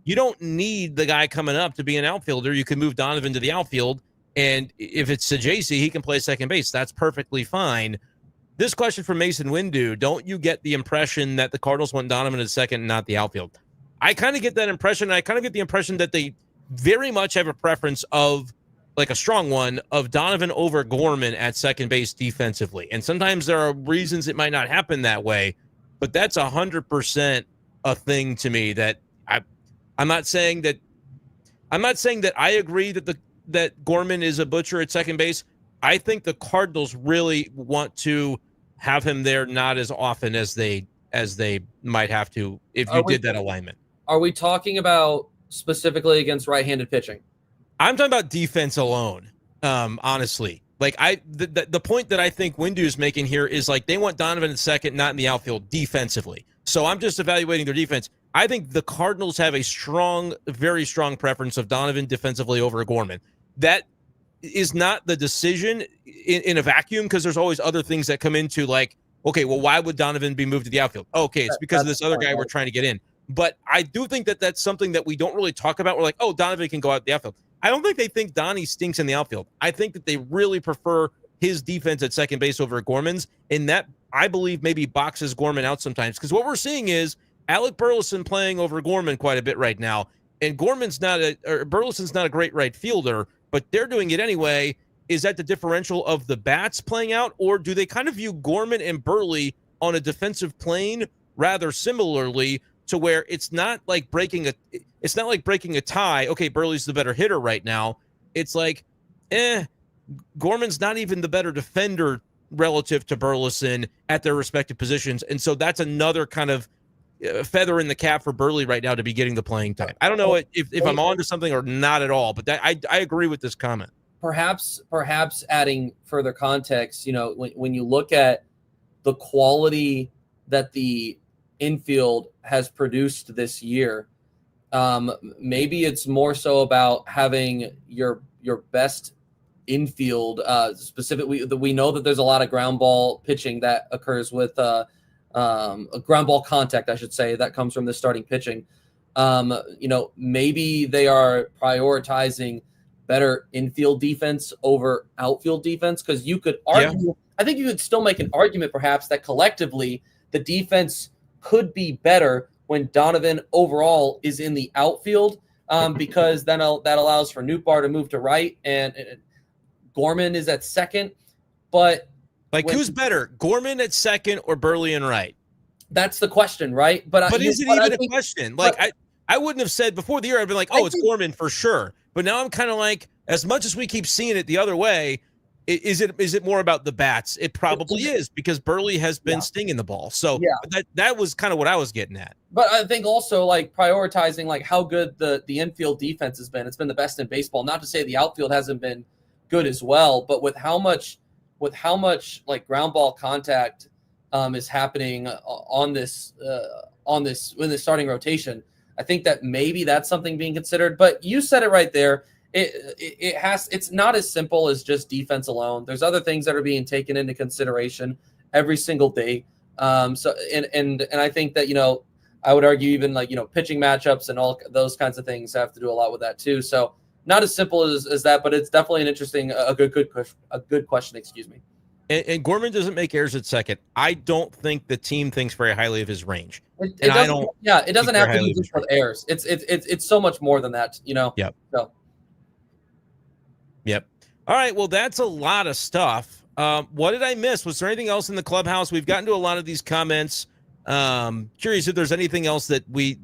you don't need the guy coming up to be an outfielder. You can move Donovan to the outfield, and if it's Sajacy, he can play second base. That's perfectly fine. This question from Mason Windu, don't you get the impression that the Cardinals want Donovan at second and not the outfield? I kind of get that impression. I kind of get the impression that they very much have a preference of, a strong one, of Donovan over Gorman at second base defensively. And sometimes there are reasons it might not happen that way, but that's 100% a thing to me that I'm not saying that I agree that Gorman is a butcher at second base. I think the Cardinals really want to have him there not as often as they might have to if you did that alignment. Are we talking about specifically against right-handed pitching? I'm talking about defense alone, honestly. The point that I think Windu's making here is they want Donovan at second, not in the outfield defensively. So I'm just evaluating their defense. I think the Cardinals have a strong, very strong preference of Donovan defensively over Gorman. That is not the decision in a vacuum, because there's always other things that come into okay, well, why would Donovan be moved to the outfield? Okay, it's because of this other guy we're trying to get in. But I do think that that's something that we don't really talk about. We're like, oh, Donovan can go out the outfield. I don't think they think Donnie stinks in the outfield. I think that they really prefer his defense at second base over Gorman's, and that, I believe, maybe boxes Gorman out sometimes. Because what we're seeing is Alec Burleson playing over Gorman quite a bit right now, and Burleson's not a great right fielder, but they're doing it anyway. Is that the differential of the bats playing out, or do they kind of view Gorman and Burley on a defensive plane rather similarly, to where it's not like breaking a tie? Okay, Burley's the better hitter right now. It's Gorman's not even the better defender relative to Burleson at their respective positions. And so that's another kind of feather in the cap for Burley right now to be getting the playing time. I don't know if I'm on to something or not at all, but I agree with this comment. Perhaps adding further context, when you look at the quality that the infield has produced this year, maybe it's more so about having your best infield. Specifically, we know that there's a lot of ground ball pitching that occurs with a ground ball contact, I should say, that comes from the starting pitching. Maybe they are prioritizing better infield defense over outfield defense, because you could argue, I think you could still make an argument perhaps that collectively the defense could be better when Donovan overall is in the outfield, because then that allows for Nootbaar to move to right and Gorman is at second. But who's better, Gorman at second or Burley in right? That's the question, right? But is it even a question? I wouldn't have said before the year, I'd been like, it's Gorman for sure. But now I'm kind of like, as much as we keep seeing it the other way, is it more about the bats? It probably is, because Burley has been stinging the ball. So that was kind of what I was getting at. But I think also prioritizing how good the infield defense has been. It's been the best in baseball. Not to say the outfield hasn't been good as well, but with how much ground ball contact is happening in this starting rotation, I think that maybe that's something being considered. But you said it right there. It's not as simple as just defense alone. There's other things that are being taken into consideration every single day. So I think that, I would argue even pitching matchups and all those kinds of things have to do a lot with that too. So not as simple as that, but it's definitely an interesting, a good question. Excuse me. And Gorman doesn't make errors at second. I don't think the team thinks very highly of his range. It doesn't have to be just with errors. It's so much more than that, Yep. So. Yep. All right. Well, that's a lot of stuff. What did I miss? Was there anything else in the clubhouse? We've gotten to a lot of these comments. Curious if there's anything else that we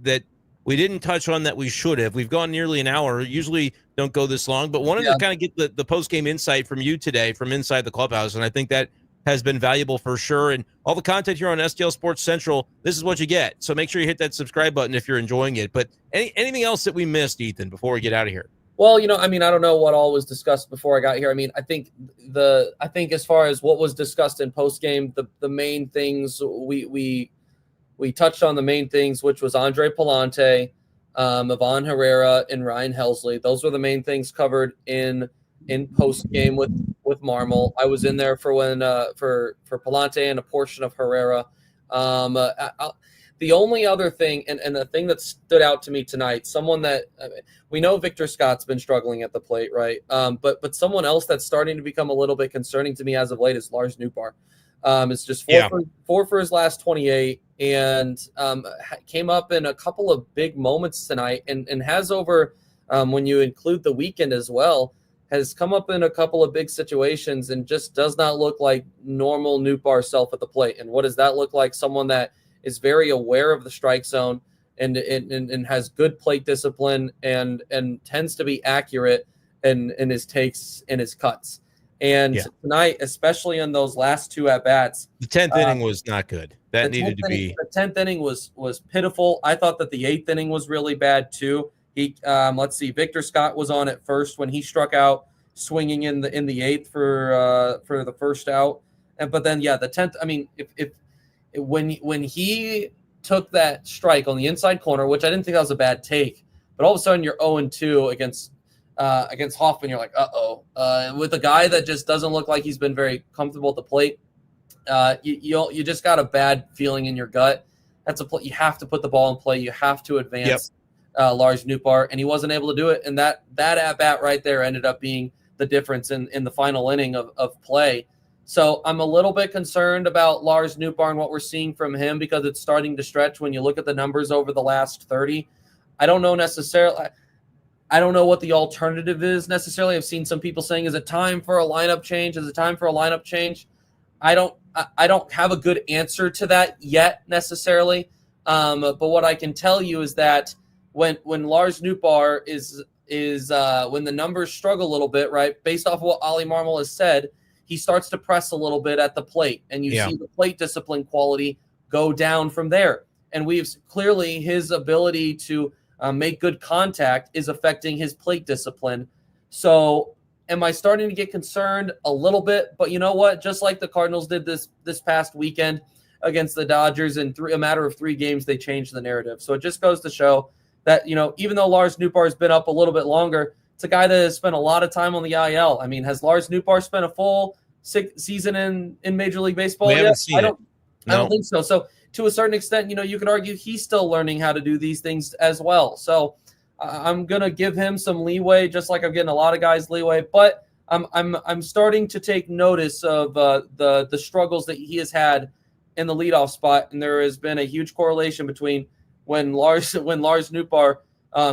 didn't touch on that we should have. We've gone nearly an hour. Usually don't go this long, but wanted to kind of get the post-game insight from you today from inside the clubhouse, and I think that has been valuable for sure. And all the content here on STL Sports Central, this is what you get. So make sure you hit that subscribe button if you're enjoying it. But anything else that we missed, Ethan, before we get out of here? Well, I don't know what all was discussed before I got here. I think as far as what was discussed in post-game, the main things we touched on, the main things, which was Andre Pallante, Ivan Herrera, and Ryan Helsley. Those were the main things covered in post game with Marmol. I was in there for when for Pallante and a portion of Herrera. The only other thing, and the thing that stood out to me tonight, someone that we know Victor Scott's been struggling at the plate, right? But someone else that's starting to become a little bit concerning to me as of late is Lars Nootbaar. It's just four for his last 28, and came up in a couple of big moments tonight, and has over, when you include the weekend as well, has come up in a couple of big situations and just does not look like normal Nootbaar self at the plate. And what does that look like? Someone that is very aware of the strike zone and has good plate discipline and tends to be accurate in his takes and his cuts. And tonight, especially in those last two at-bats, the 10th inning was not good. That needed to be. The 10th inning was pitiful. I thought that the 8th inning was really bad too. Let's see, Victor Scott was on at first when he struck out, swinging in the 8th for the first out. But then the 10th. I mean, when he took that strike on the inside corner, which I didn't think that was a bad take, but all of a sudden you're 0-2 against Hoffman, you're like, with a guy that just doesn't look like he's been very comfortable at the plate, you just got a bad feeling in your gut. You have to put the ball in play. You have to advance Lars Nootbaar, and he wasn't able to do it. And that at bat right there ended up being the difference in the final inning of play. So I'm a little bit concerned about Lars Nootbaar and what we're seeing from him, because it's starting to stretch when you look at the numbers over the last 30. I don't know necessarily. I don't know what the alternative is necessarily. I've seen some people saying, is it time for a lineup change? Is it time for a lineup change? I don't have a good answer to that yet necessarily. But what I can tell you is that when Lars Nootbaar is when the numbers struggle a little bit, right, based off of what Oliver Marmol has said, he starts to press a little bit at the plate, and you see the plate discipline quality go down from there. and we've clearly his ability to make good contact is affecting his plate discipline. So am I starting to get concerned? A little bit, but you know what? Just like the Cardinals did this past weekend against the Dodgers, in a matter of 3 games, they changed the narrative. So it just goes to show that, even though Lars Nootbaar has been up a little bit longer, it's a guy that has spent a lot of time on the IL. I mean, has Lars Nootbaar spent a full season in Major League Baseball We yet? haven't seen it. I don't think so. So to a certain extent, you could argue he's still learning how to do these things as well. So I'm going to give him some leeway, just like I'm getting a lot of guys leeway, but I'm starting to take notice of the struggles that he has had in the leadoff spot. And there has been a huge correlation between when Lars Nootbaar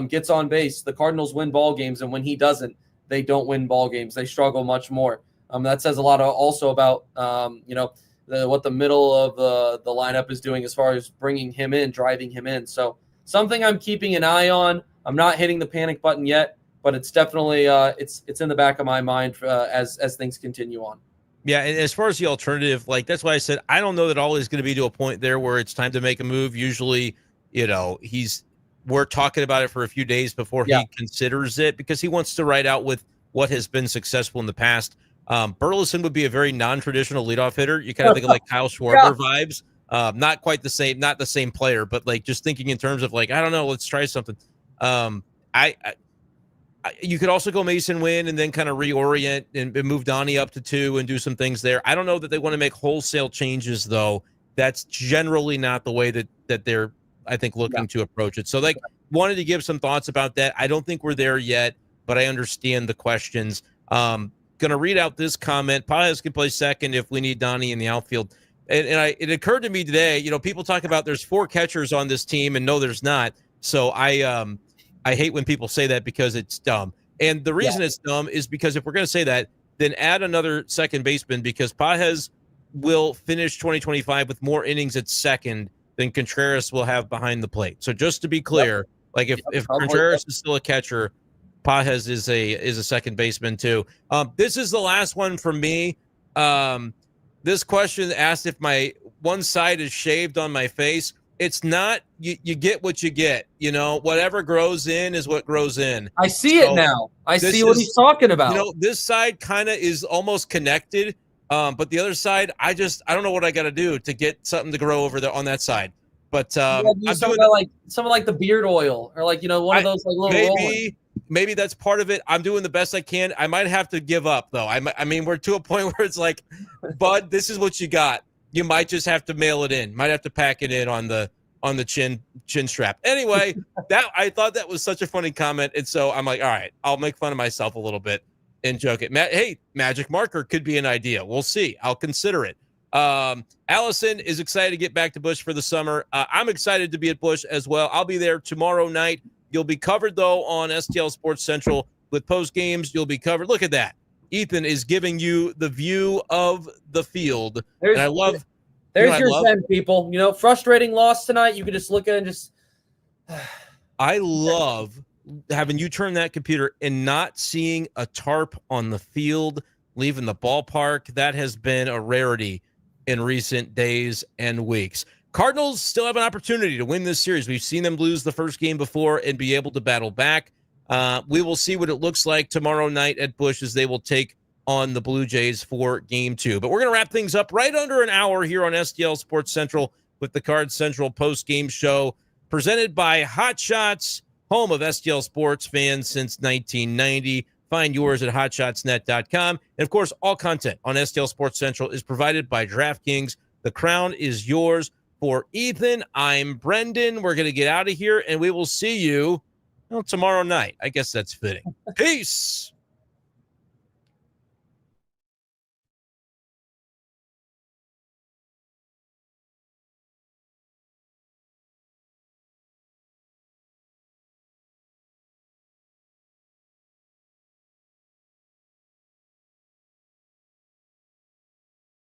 gets on base, the Cardinals win ball games, and when he doesn't, they don't win ball games. They struggle much more. That says a lot also about what the middle of the lineup is doing as far as bringing him in, driving him in. So something I'm keeping an eye on. I'm not hitting the panic button yet, but it's definitely it's in the back of my mind as things continue on. Yeah, and as far as the alternative, that's why I said I don't know that all is going to be to a point there where it's time to make a move. Usually, we're talking about it for a few days before he considers it, because he wants to ride out with what has been successful in the past. Burleson would be a very non-traditional leadoff hitter. You kind of think of Kyle Schwarber vibes. Not quite the same, not the same player, but just thinking in terms of I don't know, let's try something. You could also go Mason Wynn and then kind of reorient and move Donnie up to 2 and do some things there. I don't know that they want to make wholesale changes, though. That's generally not the way that they're, I think, looking to approach it. So wanted to give some thoughts about that. I don't think we're there yet, but I understand the questions. Going to read out this comment. Paez can play second if we need Donnie in the outfield. And it occurred to me today, people talk about there's 4 catchers on this team, and no, there's not. So I hate when people say that because it's dumb. And the reason it's dumb is because if we're going to say that, then add another second baseman, because Paez will finish 2025 with more innings at second than Contreras will have behind the plate. So just to be clear, if Contreras is still a catcher, Paez is a second baseman too. This is the last one from me. This question asked if my one side is shaved on my face. It's not. You get what you get. Whatever grows in is what grows in. I see it now. I see what he's talking about. This side kind of is almost connected, but the other side, I don't know what I got to do to get something to grow over there on that side. But I'm doing something like the beard oil, or one of those little rollers. Maybe that's part of it. I'm doing the best I can. I might have to give up though. I mean, we're to a point where it's bud, this is what you got. You might just have to mail it in. Might have to pack it in on the chin strap. Anyway, I thought that was such a funny comment, and so I'm like, all right, I'll make fun of myself a little bit and joke it. Hey, magic marker could be an idea. We'll see. I'll consider it. Allison is excited to get back to Busch for the summer. I'm excited to be at Busch as well. I'll be there tomorrow night. You'll be covered though on STL Sports Central with post games. You'll be covered. Look at that. Ethan is giving you the view of the field. And I love. There's your zen, people. Frustrating loss tonight. You can just look at it and just. I love having you turn that computer and not seeing a tarp on the field, leaving the ballpark. That has been a rarity in recent days and weeks. Cardinals still have an opportunity to win this series. We've seen them lose the first game before and be able to battle back. We will see what it looks like tomorrow night at Busch as they will take on the Blue Jays for Game 2. But we're going to wrap things up right under an hour here on STL Sports Central with the Card Central post-game show presented by Hot Shots, home of STL Sports fans since 1990. Find yours at hotshotsnet.com. And, of course, all content on STL Sports Central is provided by DraftKings. The crown is yours. For Ethan, I'm Brenden. We're going to get out of here, and we will see you tomorrow night. I guess that's fitting. Peace.